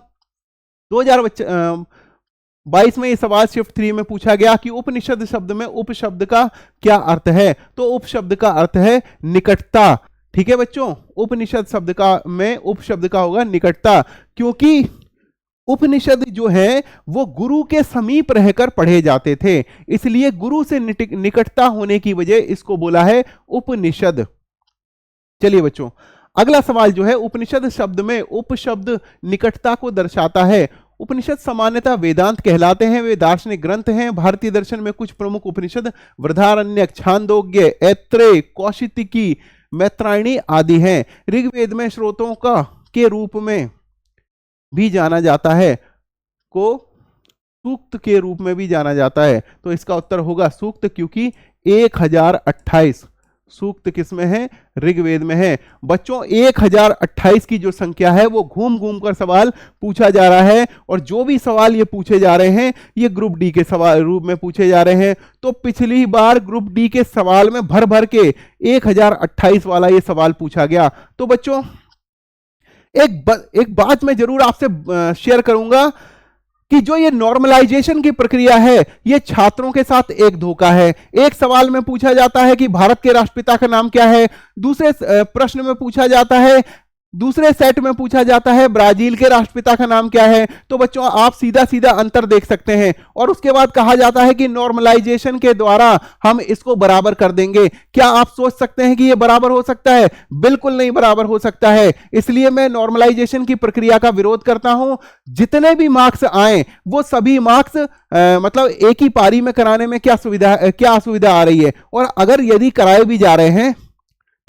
2022 में ये सवाल शिफ्ट 3 में पूछा गया कि उपनिषद शब्द में उप शब्द का क्या अर्थ है, तो उप शब्द का अर्थ है निकटता। ठीक है बच्चों, उपनिषद शब्द का में उप शब्द का होगा निकटता, क्योंकि उपनिषद जो है वो गुरु के समीप रहकर पढ़े जाते थे, इसलिए गुरु से निकटता होने की वजह इसको बोला है उपनिषद। चलिए बच्चों अगला सवाल जो है, उपनिषद शब्द में उप शब्द निकटता को दर्शाता है। उपनिषद सामान्यतः वेदांत कहलाते हैं, वे दार्शनिक ग्रंथ हैं। भारतीय दर्शन में कुछ प्रमुख उपनिषद बृहदारण्यक, छांदोग्य, ऐत्रेय, कौशितिकी, मैत्रायणी आदि हैं। ऋग्वेद में स्रोतों का के रूप में भी जाना जाता है, को सूक्त के रूप में भी जाना जाता है। तो इसका उत्तर होगा सूक्त, क्योंकि 1028 सूक्त किसमें है? ऋग्वेद में है। बच्चों 1028 की जो संख्या है वो घूम घूम कर सवाल पूछा जा रहा है, और जो भी सवाल ये पूछे जा रहे हैं ये ग्रुप डी के सवाल रूप में पूछे जा रहे हैं। तो पिछली बार ग्रुप डी के सवाल में भर भर के 1028 वाला ये सवाल पूछा गया। तो बच्चों एक बात मैं जरूर आपसे शेयर करूंगा कि जो ये नॉर्मलाइजेशन की प्रक्रिया है ये छात्रों के साथ एक धोखा है। एक सवाल में पूछा जाता है कि भारत के राष्ट्रपिता का नाम क्या है, दूसरे प्रश्न में पूछा जाता है, दूसरे सेट में पूछा जाता है ब्राजील के राष्ट्रपिता का नाम क्या है। तो बच्चों आप सीधा सीधा अंतर देख सकते हैं, और उसके बाद कहा जाता है कि नॉर्मलाइजेशन के द्वारा हम इसको बराबर कर देंगे। क्या आप सोच सकते हैं कि ये बराबर हो सकता है? बिल्कुल नहीं बराबर हो सकता है। इसलिए मैं नॉर्मलाइजेशन की प्रक्रिया का विरोध करता हूं। जितने भी मार्क्स आए वो सभी मार्क्स मतलब एक ही पारी में कराने में क्या असुविधा आ रही है, और अगर यदि कराए भी जा रहे हैं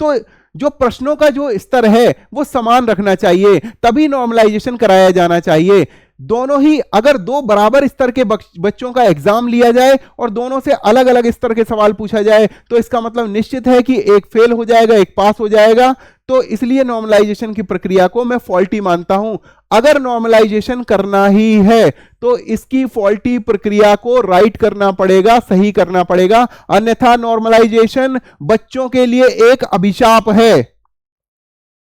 तो जो प्रश्नों का जो स्तर है वो समान रखना चाहिए, तभी नॉर्मलाइजेशन कराया जाना चाहिए। दोनों ही, अगर दो बराबर स्तर के बच्चों का एग्जाम लिया जाए और दोनों से अलग अलग स्तर के सवाल पूछा जाए तो इसका मतलब निश्चित है कि एक फेल हो जाएगा, एक पास हो जाएगा। तो इसलिए नॉर्मलाइजेशन की प्रक्रिया को मैं फॉल्टी मानता हूं। अगर नॉर्मलाइजेशन करना ही है तो इसकी फॉल्टी प्रक्रिया को राइट करना पड़ेगा, सही करना पड़ेगा, अन्यथा नॉर्मलाइजेशन बच्चों के लिए एक अभिशाप है।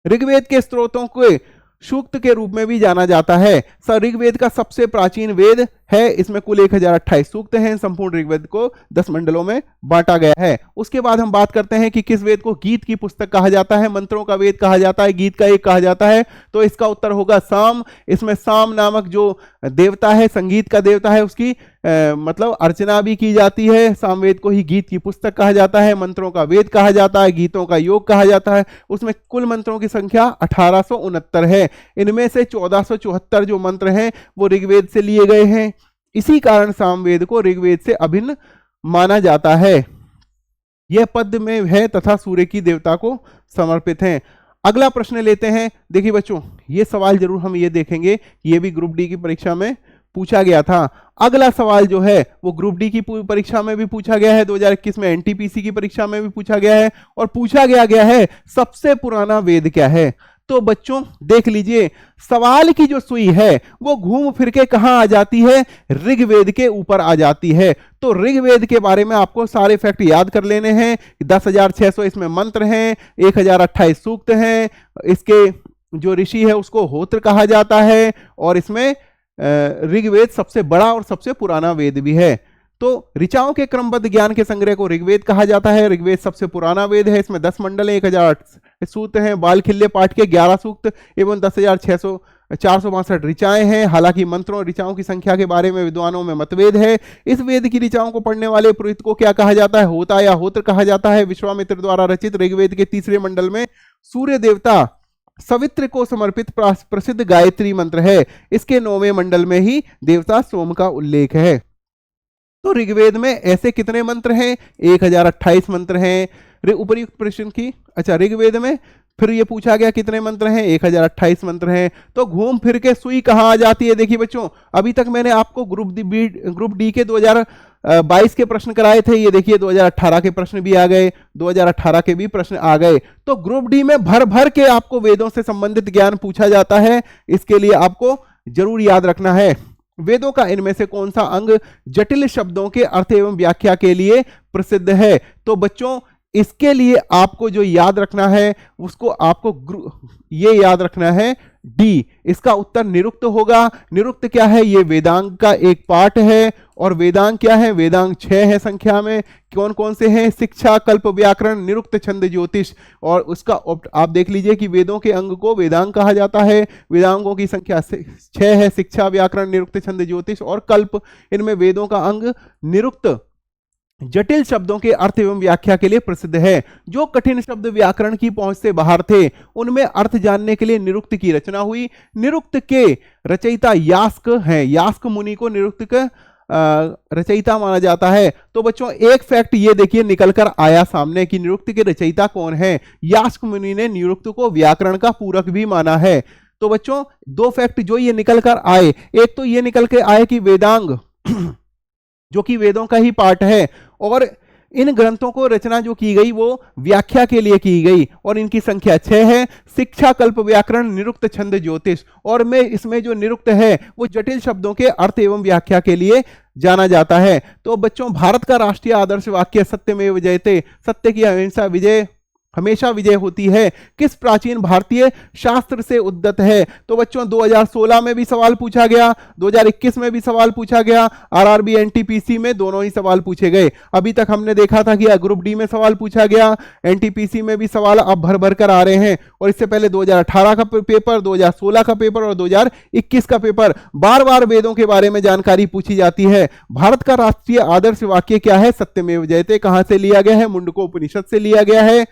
ऋग्वेद के स्त्रोतों को सूक्त के रूप में भी जाना जाता है। ऋग्वेद का सबसे प्राचीन वेद है। इसमें कुल 1028 सूक्त हैं। संपूर्ण ऋग्वेद को 10 मंडलों में बांटा गया है। उसके बाद हम बात करते हैं कि किस वेद को गीत की पुस्तक कहा जाता है, मंत्रों का वेद कहा जाता है, गीत का एक कहा जाता है। तो इसका उत्तर होगा साम। इसमें साम नामक जो देवता है, संगीत का देवता है, उसकी मतलब अर्चना भी की जाती है। सामवेद को ही गीत की पुस्तक कहा जाता है, मंत्रों का वेद कहा जाता है, गीतों का योग कहा जाता है। उसमें कुल मंत्रों की संख्या 1869 है। इनमें से 1474 जो मंत्र हैं वो ऋग्वेद से लिए गए हैं। इसी कारण सामवेद को ऋग्वेद से अभिन्न माना जाता है। यह पद्य में है तथा सूर्य की देवता को समर्पित है। अगला प्रश्न लेते हैं। देखिए बच्चों, ये सवाल जरूर हम ये देखेंगे, ये भी ग्रुप डी की परीक्षा में पूछा गया था। अगला सवाल जो है वो ग्रुप डी की परीक्षा में भी पूछा गया है, 2021 में एनटीपीसी की परीक्षा में भी पूछा गया है, और पूछा गया है सबसे पुराना वेद क्या है। तो बच्चों देख लीजिए, सवाल की जो सुई है वो घूम फिर के कहां आ जाती है, ऋग्वेद के ऊपर आ जाती है। तो ऋग्वेद के बारे में आपको सारे फैक्ट याद कर लेने हैं। 10,600 इसमें मंत्र हैं, 1028 सूक्त हैं, इसके जो ऋषि है उसको होत्र कहा जाता है, और इसमें ऋग्वेद सबसे बड़ा और सबसे पुराना वेद भी है। तो ऋचाओं के क्रमबद्ध ज्ञान के संग्रह को ऋग्वेद कहा जाता है। ऋग्वेद सबसे पुराना वेद है। इसमें 10 मंडल 1008 सूक्त हैं, बालखिल्य पाठ के 11 सूक्त एवं 10,462 ऋचाएं हैं। हालांकि मंत्रों और ऋचाओं की संख्या के बारे में विद्वानों में मतभेद है। इस वेद की ऋचाओं को पढ़ने वाले पुरोहित को क्या कहा जाता है, होता या होत्र कहा जाता है। विश्वामित्र द्वारा रचित ऋग्वेद के 3रे मंडल में सूर्य देवता सवित्र को समर्पित प्रसिद्ध गायत्री मंत्र है। इसके 9वें मंडल में ही देवता सोम का उल्लेख है। तो ऋग्वेद में ऐसे कितने मंत्र हैं, 1028 मंत्र हैं। उपयुक्त प्रश्न की, अच्छा ऋग्वेद में फिर ये पूछा गया कितने मंत्र हैं, 1028 मंत्र हैं। तो घूम फिर के सुई कहां आ जाती है। देखिए बच्चों, अभी तक मैंने आपको ग्रुप डी के 2022 के प्रश्न कराए थे। ये देखिए 2018 के प्रश्न भी आ गए, 2018 के भी प्रश्न आ गए। तो ग्रुप डी में भर भर के आपको वेदों से संबंधित ज्ञान पूछा जाता है। इसके लिए आपको जरूर याद रखना है, वेदों का इनमें से कौन सा अंग जटिल शब्दों के अर्थ एवं व्याख्या के लिए प्रसिद्ध है। तो बच्चों इसके लिए आपको जो याद रखना है उसको आपको ये याद रखना है, डी। इसका उत्तर निरुक्त होगा। निरुक्त क्या है, ये वेदांग का एक पार्ट है। और वेदांग क्या है, वेदांग 6 है संख्या में। कौन कौन से हैं, शिक्षा, कल्प, व्याकरण, निरुक्त, छंद, ज्योतिष। और उसका आप देख लीजिए कि वेदों के अंग को वेदांग कहा जाता है। वेदांगों की संख्या 6 है, शिक्षा, व्याकरण, निरुक्त, छंद, ज्योतिष और कल्प। इनमें वेदों का अंग निरुक्त जटिल शब्दों के अर्थ एवं व्याख्या के लिए प्रसिद्ध है। जो कठिन शब्द व्याकरण की पहुंच से बाहर थे उनमें अर्थ जानने के लिए निरुक्त की रचना हुई। निरुक्त के रचयिता यास्क हैं। यास्क मुनि को निरुक्त का रचयिता माना जाता है। तो बच्चों एक फैक्ट ये देखिए निकल कर आया सामने कि निरुक्त के रचयिता कौन है। यास्क मुनि ने निरुक्त को व्याकरण का पूरक भी माना है। तो बच्चों 2 फैक्ट जो ये निकल कर आए, एक तो ये निकल के आए कि वेदांग जो कि वेदों का ही पार्ट है, और इन ग्रंथों को रचना जो की गई वो व्याख्या के लिए की गई, और इनकी संख्या 6 है। शिक्षा, कल्प, व्याकरण, निरुक्त, छंद, ज्योतिष। और में इसमें जो निरुक्त है वो जटिल शब्दों के अर्थ एवं व्याख्या के लिए जाना जाता है। तो बच्चों भारत का राष्ट्रीय आदर्श वाक्य सत्यमेव जयते, सत्य की हमेशा विजय होती है, किस प्राचीन भारतीय शास्त्र से उद्गत है। तो बच्चों 2016 में भी सवाल पूछा गया, 2021 में भी सवाल पूछा गया, आरआरबी एनटीपीसी में दोनों ही सवाल पूछे गए। अभी तक हमने देखा था कि ग्रुप डी में सवाल पूछा गया, एनटीपीसी में भी सवाल अब भर भर कर आ रहे हैं। और इससे पहले 2018 का पेपर, 2016 का पेपर और 2021 का पेपर, बार बार वेदों के बारे में जानकारी पूछी जाती है। भारत का राष्ट्रीय आदर्श वाक्य क्या है, सत्यमेव जयते कहां से लिया गया है, मुंडको उपनिषद से लिया गया है।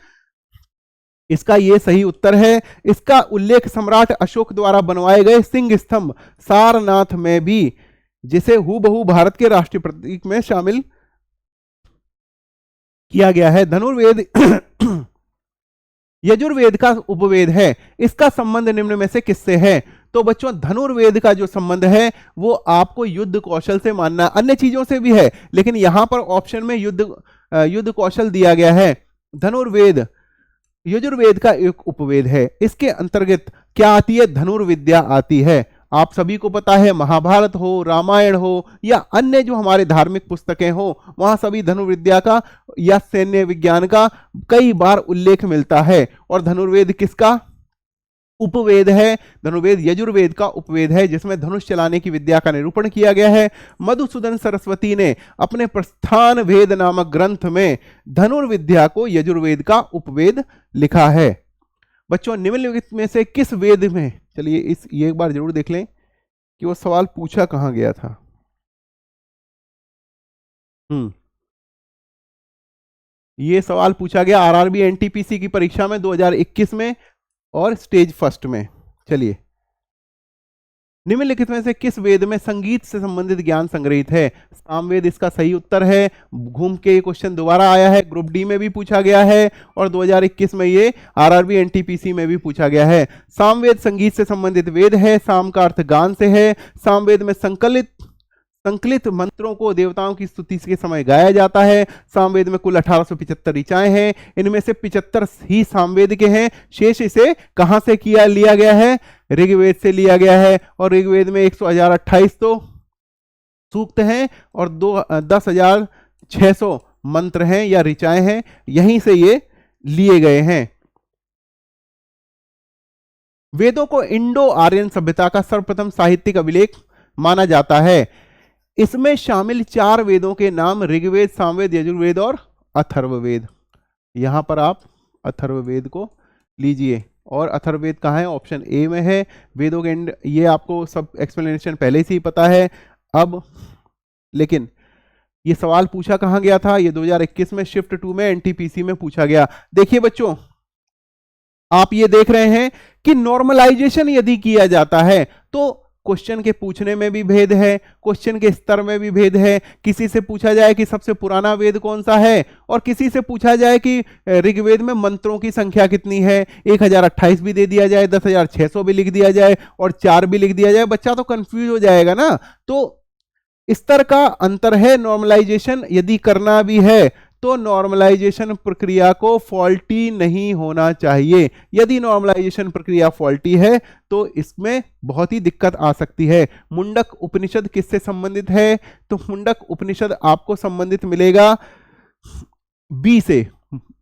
इसका ये सही उत्तर है। इसका उल्लेख सम्राट अशोक द्वारा बनवाए गए सिंह स्तंभ सारनाथ में भी, जिसे हूबहू भारत के राष्ट्रीय प्रतीक में शामिल किया गया है। धनुर्वेद यजुर्वेद का उपवेद है। इसका संबंध निम्न में से किससे है। तो बच्चों धनुर्वेद का जो संबंध है वो आपको युद्ध कौशल से मानना, अन्य चीजों से भी है, लेकिन यहां पर ऑप्शन में युद्ध कौशल दिया गया है। धनुर्वेद यजुर्वेद का एक उपवेद है। इसके अंतर्गत क्या आती है, धनुर्विद्या आती है। आप सभी को पता है महाभारत हो, रामायण हो या अन्य जो हमारे धार्मिक पुस्तकें हो, वहां सभी धनुर्विद्या का या सैन्य विज्ञान का कई बार उल्लेख मिलता है। और धनुर्वेद किसका, उपवेद है। धनुर्वेद यजुर्वेद का उपवेद है जिसमें धनुष चलाने की विद्या का निरूपण किया गया है। मधुसूदन सरस्वती ने अपने प्रस्थान वेद नामक ग्रंथ में धनुर्विद्या को यजुर्वेद का उपवेद लिखा है। बच्चों निम्नलिखित में से किस वेद में, चलिए ये एक बार जरूर देख लें कि वो सवाल पूछा कहां गया था। ये सवाल पूछा गया आरआरबी एनटीपीसी की परीक्षा में 2021 में और स्टेज फर्स्ट में। चलिए, निम्नलिखित में से किस वेद में संगीत से संबंधित ज्ञान संग्रहित है? सामवेद इसका सही उत्तर है। घूम के ये क्वेश्चन दोबारा आया है, ग्रुप डी में भी पूछा गया है और 2021 में ये आरआरबी एनटीपीसी में भी पूछा गया है। सामवेद संगीत से संबंधित वेद है। साम का अर्थ गान से है। सामवेद में संकलित मंत्रों को देवताओं की स्तुति के समय गाया जाता है। सामवेद में कुल 1875 ऋचाएं हैं। इनमें से 75 ही सामवेद के हैं। शेष इसे कहां से लिया गया है? ऋग्वेद से लिया गया है। और ऋग्वेद में 100,028 तो सूक्त हैं और 10,600 मंत्र हैं या ऋचाएं हैं। यहीं से ये लिए गए हैं। वेदों को इंडो आर्यन सभ्यता का सर्वप्रथम साहित्यिक अभिलेख माना जाता है। इसमें शामिल 4 वेदों के नाम ऋग्वेद, सामवेद, यजुर्वेद और अथर्ववेद। यहां पर आप अथर्ववेद को लीजिए। और अथर्ववेद कहाँ है? ऑप्शन ए में है। वेदों के ये आपको सब एक्सप्लेनेशन पहले से ही पता है। अब लेकिन ये सवाल पूछा कहां गया था? ये 2021 में शिफ्ट 2 में एनटीपीसी में पूछा गया। देखिए बच्चों, आप ये देख रहे हैं कि नॉर्मलाइजेशन यदि किया जाता है तो क्वेश्चन के पूछने में भी भेद है, क्वेश्चन के स्तर में भी भेद है। किसी से पूछा जाए कि सबसे पुराना वेद कौन सा है और किसी से पूछा जाए कि ऋग्वेद में मंत्रों की संख्या कितनी है। 1028 भी दे दिया जाए, 10,600 भी लिख दिया जाए और 4 भी लिख दिया जाए, बच्चा तो कंफ्यूज हो जाएगा ना। तो स्तर का अंतर है। नॉर्मलाइजेशन यदि करना भी है तो नॉर्मलाइजेशन प्रक्रिया को फॉल्टी नहीं होना चाहिए। यदि नॉर्मलाइजेशन प्रक्रिया फॉल्टी है तो इसमें बहुत ही दिक्कत आ सकती है। मुंडक उपनिषद किससे संबंधित है? तो मुंडक उपनिषद आपको संबंधित मिलेगा बी से,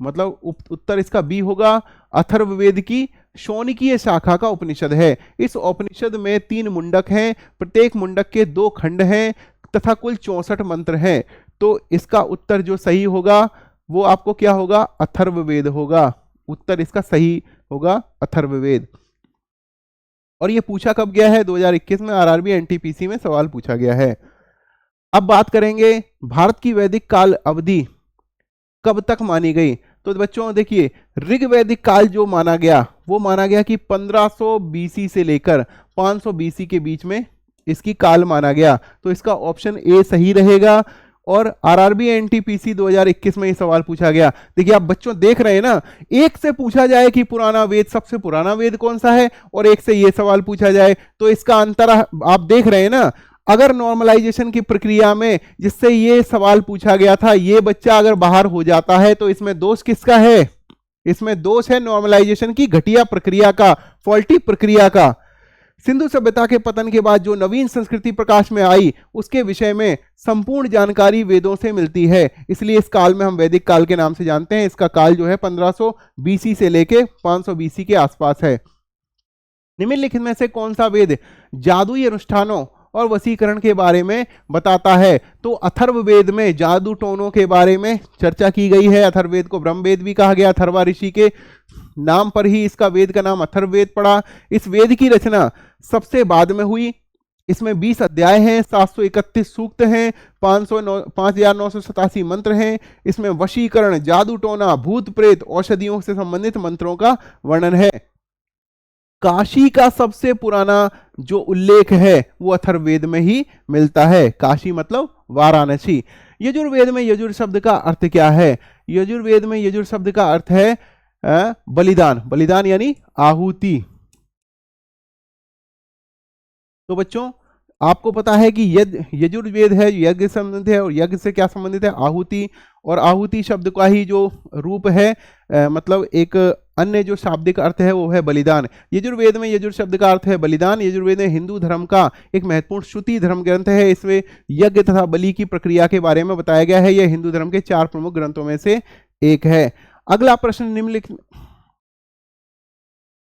मतलब उत्तर इसका बी होगा। अथर्ववेद की शौनकीय शाखा का उपनिषद है। इस उपनिषद में 3 मुंडक हैं, प्रत्येक मुंडक के 2 खंड हैं तथा कुल 64 मंत्र हैं। तो इसका उत्तर जो सही होगा वो आपको क्या होगा? अथर्ववेद होगा। उत्तर इसका सही होगा अथर्ववेद। और ये पूछा कब गया है? 2021 में आरआरबी एनटीपीसी में सवाल पूछा गया है। अब बात करेंगे भारत की वैदिक काल अवधि कब तक मानी गई। तो बच्चों देखिए, ऋग्वैदिक काल जो माना गया वो माना गया कि 1500 बीसी से लेकर 500 बीसी के बीच में इसकी काल माना गया। तो इसका ऑप्शन ए सही रहेगा। और आरआरबी एनटीपीसी 2021 में ये सवाल पूछा गया। देखिए आप बच्चों देख रहे हैं ना, एक से पूछा जाए कि पुराना वेद, सबसे पुराना वेद कौन सा है, और एक से ये सवाल पूछा जाए, तो इसका अंतर आप देख रहे हैं ना। अगर नॉर्मलाइजेशन की प्रक्रिया में जिससे ये सवाल पूछा गया था ये बच्चा अगर बाहर हो जाता है तो इसमें दोष किसका है? इसमें दोष है नॉर्मलाइजेशन की घटिया प्रक्रिया का, फॉल्टी प्रक्रिया का। सिंधु सभ्यता के पतन के बाद जो नवीन संस्कृति प्रकाश में आई उसके विषय में संपूर्ण जानकारी वेदों से मिलती है, इसलिए इस काल में हम वैदिक काल के नाम से जानते हैं। इसका काल जो है 1500 बीसी से लेके 500 बीसी के आसपास है। निम्नलिखित में से कौन सा वेद जादुई अनुष्ठानों और वशीकरण के बारे में बताता है? तो अथर्ववेद में जादू टोनों के बारे में चर्चा की गई है। अथर्ववेद को ब्रह्मवेद भी कहा गया। अथर्वा ऋषि के नाम पर ही इसका वेद का नाम अथर्ववेद पड़ा। इस वेद की रचना सबसे बाद में हुई। इसमें 20 अध्याय हैं, 731 सूक्त हैं, 5,987 मंत्र हैं। इसमें वशीकरण, जादू टोना, भूत प्रेत, औषधियों से संबंधित मंत्रों का वर्णन है। काशी का सबसे पुराना जो उल्लेख है वो अथर्ववेद में ही मिलता है। काशी मतलब वाराणसी। यजुर्वेद में यजुर शब्द का अर्थ क्या है? यजुर्वेद में यजुर शब्द का अर्थ है बलिदान। बलिदान यानी आहुति। तो बच्चों आपको पता है कि यजुर्वेद है, यज्ञ से संबंधित है, और यज्ञ से क्या संबंधित है? आहुति। और आहुति शब्द का ही जो रूप है मतलब एक अन्य जो शाब्दिक अर्थ है वो है बलिदान। यजुर्वेद में यजुर शब्द का अर्थ है बलिदान। यजुर्वेद में हिंदू धर्म का एक महत्वपूर्ण श्रुति धर्म ग्रंथ है। इसमें यज्ञ तथा बलि की प्रक्रिया के बारे में बताया गया है। यह हिंदू धर्म के 4 प्रमुख ग्रंथों में से एक है। अगला प्रश्न निम्नलिखित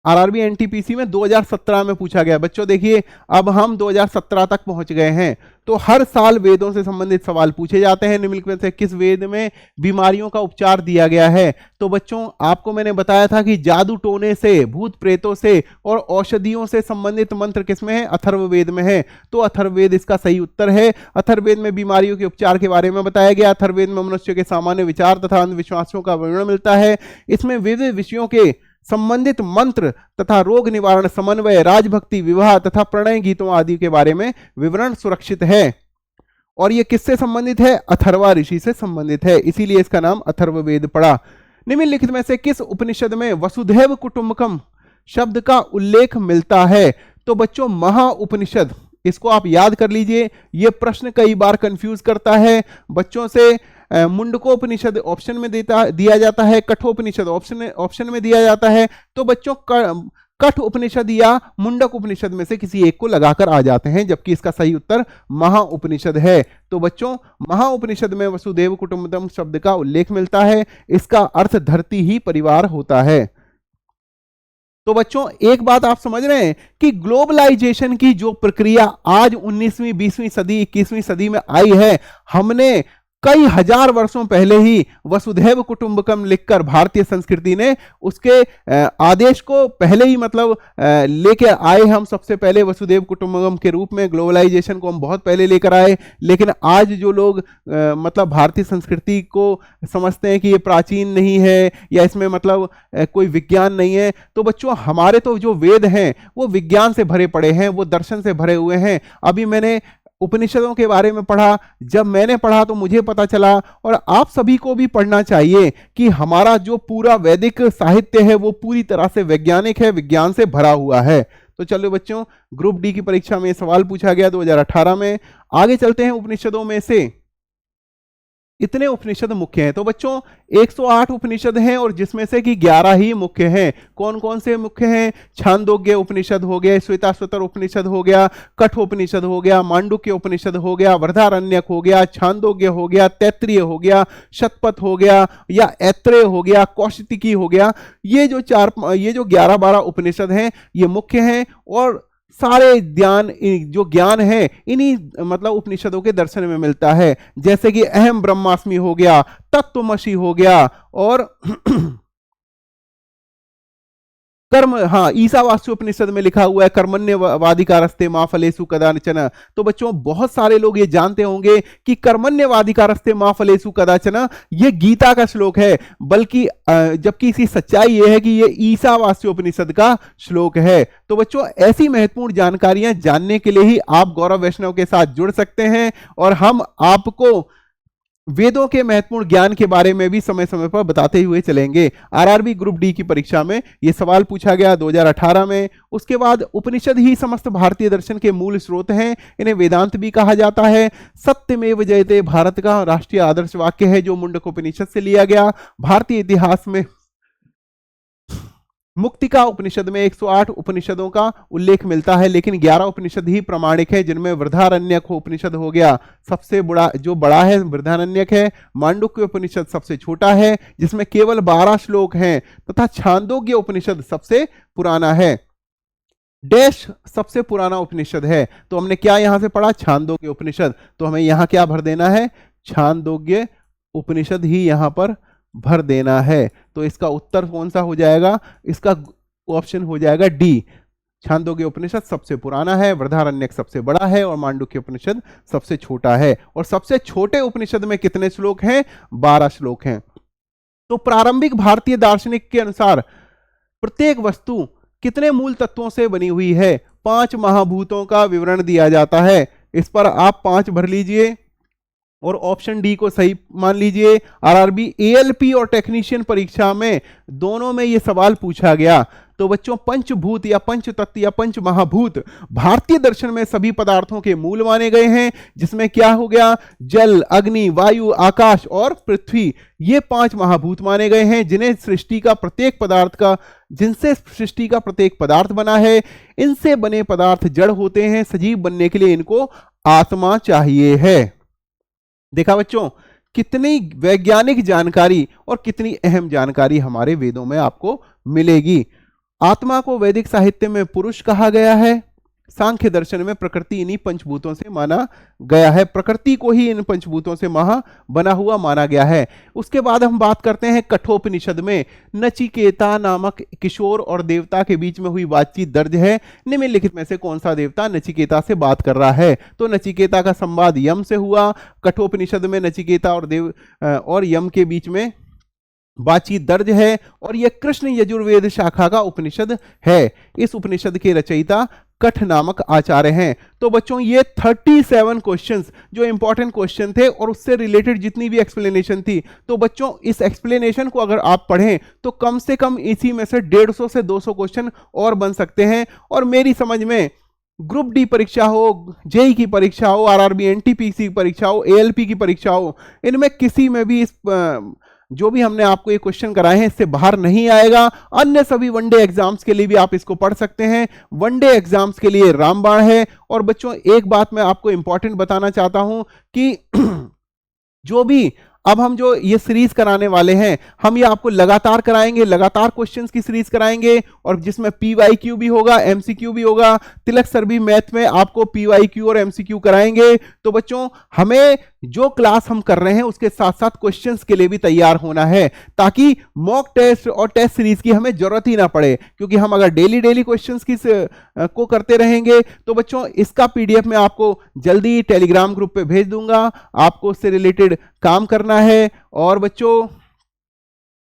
आरआरबी एनटीपीसी में 2017 में पूछा गया। बच्चों देखिए, अब हम 2017 तक पहुंच गए हैं, तो हर साल वेदों से संबंधित सवाल पूछे जाते हैं। निम्नलिखित में से किस वेद में बीमारियों का उपचार दिया गया है? तो बच्चों आपको मैंने बताया था कि जादू टोने से, भूत प्रेतों से और औषधियों से संबंधित मंत्र किसमें है? अथर्ववेद में है। तो अथर्ववेद इसका सही उत्तर है। अथर्ववेद में बीमारियों के उपचार के बारे में बताया गया। अथर्ववेद में मनुष्य के सामान्य विचार तथा अंधविश्वासों का वर्णन मिलता है। इसमें विविध विषयों के संबंधित मंत्र तथा रोग निवारण, समन्वय, राजभक्ति, विवाह तथा प्रणय गीतों आदि के बारे में विवरण सुरक्षित है। और यह किससे संबंधित है? अथर्वा ऋषि से संबंधित है, इसीलिए इसका नाम अथर्ववेद पड़ा। निम्नलिखित में से किस उपनिषद में वसुधैव कुटुंबकम शब्द का उल्लेख मिलता है? तो बच्चों महा उपनिषद, इसको आप याद कर लीजिए। यह प्रश्न कई बार कंफ्यूज करता है बच्चों से। मुंडकोपनिषद ऑप्शन में दिया जाता है, कठोपनिषद ऑप्शन में दिया जाता है। तो बच्चों कठ उपनिषद या मुंडक उपनिषद में से किसी एक को लगाकर आ जाते हैं, जबकि इसका सही उत्तर महा उपनिषद है। तो बच्चों महा उपनिषद में वसुदेव कुटुंबकम शब्द का उल्लेख मिलता है। इसका अर्थ धरती ही परिवार होता है। तो बच्चों एक बात आप समझ रहे हैं कि ग्लोबलाइजेशन की जो प्रक्रिया आज 19वीं, 20वीं सदी, 21वीं सदी में आई है, हमने कई हजार वर्षों पहले ही वसुधैव कुटुंबकम लिखकर भारतीय संस्कृति ने उसके आदेश को पहले ही मतलब लेके आए। हम सबसे पहले वसुधैव कुटुंबकम के रूप में ग्लोबलाइजेशन को हम बहुत पहले लेकर आए। लेकिन आज जो लोग मतलब भारतीय संस्कृति को समझते हैं कि ये प्राचीन नहीं है या इसमें मतलब कोई विज्ञान नहीं है, तो बच्चों हमारे तो जो वेद हैं वो विज्ञान से भरे पड़े हैं, वो दर्शन से भरे हुए हैं। अभी मैंने उपनिषदों के बारे में पढ़ा, जब मैंने पढ़ा तो मुझे पता चला, और आप सभी को भी पढ़ना चाहिए कि हमारा जो पूरा वैदिक साहित्य है वो पूरी तरह से वैज्ञानिक है, विज्ञान से भरा हुआ है। तो चलो बच्चों, ग्रुप डी की परीक्षा में सवाल पूछा गया 2018 में। आगे चलते हैं। उपनिषदों में से इतने उपनिषद मुख्य हैं। तो बच्चों 108 उपनिषद हैं और जिसमें से कि 11 ही मुख्य हैं। कौन कौन से मुख्य हैं? छांदोग्य उपनिषद हो गया, श्वेताश्वतर उपनिषद हो गया, कठोपनिषद हो गया, मांडुक्य उपनिषद हो गया, बृहदारण्यक हो गया, छांदोग्य हो गया, तैत्तिरीय हो गया, शतपथ हो गया या ऐत्रेय हो गया, कौशिकी हो गया। ये जो 11-12 उपनिषद हैं ये मुख्य हैं, और सारे जो ज्ञान है इन्हीं मतलब उपनिषदों के दर्शन में मिलता है। जैसे कि अहम ब्रह्मास्मि हो गया, तत्त्वमसि हो गया, और कर्म, हाँ, ईशावास्य उपनिषद में लिखा हुआ है कर्मण्यवाधिकारस्ते मा फलेषु कदाचन। तो बच्चों बहुत सारे लोग ये जानते होंगे कि कर्मण्यवाधिकारस्ते मा फलेषु कदाचन ये गीता का श्लोक है, बल्कि जबकि इसकी सच्चाई ये है कि ये ईशावास्य उपनिषद का श्लोक है। तो बच्चों ऐसी महत्वपूर्ण जानकारियां जानने के लिए ही आप गौरव वैष्णव के साथ जुड़ सकते हैं, और हम आपको वेदों के महत्वपूर्ण ज्ञान के बारे में भी समय समय पर बताते हुए चलेंगे। आरआरबी ग्रुप डी की परीक्षा में यह सवाल पूछा गया 2018 में। उसके बाद उपनिषद ही समस्त भारतीय दर्शन के मूल स्रोत हैं, इन्हें वेदांत भी कहा जाता है। सत्यमेव जयते भारत का राष्ट्रीय आदर्श वाक्य है जो मुंडकोपनिषद से लिया गया। भारतीय इतिहास में मुक्तिका उपनिषद में 108 उपनिषदों का उल्लेख मिलता है, लेकिन 11 उपनिषद ही प्रमाणिक है, जिनमें बृहदारण्यक उपनिषद हो गया सबसे बड़ा है, बृहदारण्यक है। मांडुक्य उपनिषद सबसे छोटा है जिसमें केवल 12 श्लोक हैं, तथा छांदोग्य उपनिषद सबसे पुराना है। डैश सबसे पुराना उपनिषद है। तो हमने क्या यहां से पढ़ा? छांदोग्य उपनिषद। तो हमें यहां क्या भर देना है? छांदोग्य उपनिषद ही यहां पर भर देना है। तो इसका उत्तर कौन सा हो जाएगा? इसका ऑप्शन हो जाएगा डी। छांदोग्य उपनिषद सबसे पुराना है, बृहदारण्यक सबसे बड़ा है, और मांडुक्य उपनिषद सबसे छोटा है। और सबसे छोटे उपनिषद में कितने श्लोक हैं? 12 श्लोक हैं। तो प्रारंभिक भारतीय दार्शनिक के अनुसार प्रत्येक वस्तु कितने मूल तत्वों से बनी हुई है? 5 महाभूतों का विवरण दिया जाता है। इस पर आप 5 भर लीजिए और ऑप्शन डी को सही मान लीजिए। आरआरबी एएलपी और टेक्नीशियन परीक्षा में दोनों में यह सवाल पूछा गया। तो बच्चों पंचभूत या पंच तत्व या पंच महाभूत भारतीय दर्शन में सभी पदार्थों के मूल माने गए हैं, जिसमें क्या हो गया? जल, अग्नि, वायु, आकाश और पृथ्वी, ये 5 महाभूत माने गए हैं, जिनसे सृष्टि का प्रत्येक पदार्थ बना है। इनसे बने पदार्थ जड़ होते हैं, सजीव बनने के लिए इनको आत्मा चाहिए है। देखा बच्चों, कितनी वैज्ञानिक जानकारी और कितनी अहम जानकारी हमारे वेदों में आपको मिलेगी। आत्मा को वैदिक साहित्य में पुरुष कहा गया है। सांख्य दर्शन में प्रकृति इन्हीं पंचभूतों से माना गया है, प्रकृति को ही इन पंचभूतों से बना हुआ माना गया है। उसके बाद हम बात करते हैं कठोपनिषद में नचिकेता नामक किशोर और देवता के बीच में हुई बातचीत दर्ज है। निम्नलिखित में से कौन सा देवता नचिकेता से बात कर रहा है? तो नचिकेता का संवाद यम से हुआ। कठोपनिषद में नचिकेता और यम के बीच में बातचीत दर्ज है और यह कृष्ण यजुर्वेद शाखा का उपनिषद है। इस उपनिषद के रचयिता कठ नामक आचार्य हैं। तो बच्चों ये 37 क्वेश्चंस जो इंपॉर्टेंट क्वेश्चन थे और उससे रिलेटेड जितनी भी एक्सप्लेनेशन थी, तो बच्चों इस एक्सप्लेनेशन को अगर आप पढ़ें तो कम से कम इसी में से 150 से 200 क्वेश्चन और बन सकते हैं। और मेरी समझ में ग्रुप डी परीक्षा हो, जेई की परीक्षा हो, आरआरबी एनटीपीसी की परीक्षा हो, एएलपी की परीक्षा हो, इनमें किसी में भी इस जो भी हमने आपको ये क्वेश्चन कराए हैं इससे बाहर नहीं आएगा। अन्य सभी वनडे एग्जाम्स के लिए भी आप इसको पढ़ सकते हैं। वनडे एग्जाम्स के लिए रामबाण है। और बच्चों एक बात मैं आपको इंपॉर्टेंट बताना चाहता हूं कि जो भी अब हम जो ये सीरीज कराने वाले हैं, हम ये आपको लगातार कराएंगे, लगातार क्वेश्चंस की सीरीज कराएंगे और जिसमें पीवाईक्यू भी होगा, एमसीक्यू भी होगा। तिलक सर भी मैथ में आपको पीवाईक्यू और एमसीक्यू कराएंगे। तो बच्चों हमें जो क्लास हम कर रहे हैं उसके साथ साथ क्वेश्चंस के लिए भी तैयार होना है, ताकि मॉक टेस्ट और टेस्ट सीरीज की हमें जरूरत ही ना पड़े। क्योंकि हम अगर डेली क्वेश्चंस को करते रहेंगे तो बच्चों इसका पीडीएफ मैं आपको जल्दी टेलीग्राम ग्रुप पे भेज दूंगा। आपको उससे रिलेटेड काम करना है। और बच्चों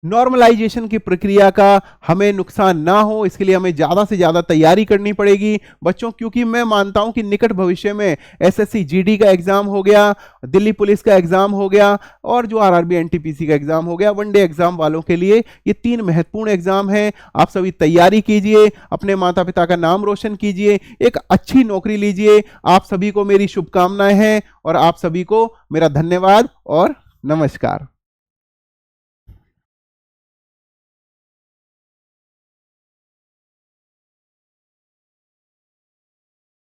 नॉर्मलाइजेशन की प्रक्रिया का हमें नुकसान ना हो, इसके लिए हमें ज़्यादा से ज़्यादा तैयारी करनी पड़ेगी बच्चों। क्योंकि मैं मानता हूं कि निकट भविष्य में एसएससी जीडी का एग्जाम हो गया, दिल्ली पुलिस का एग्जाम हो गया और जो आरआरबी एनटीपीसी का एग्जाम हो गया, वनडे एग्जाम वालों के लिए ये 3 महत्वपूर्ण एग्जाम हैं। आप सभी तैयारी कीजिए, अपने माता पिता का नाम रोशन कीजिए, एक अच्छी नौकरी लीजिए। आप सभी को मेरी शुभकामनाएं हैं और आप सभी को मेरा धन्यवाद और नमस्कार।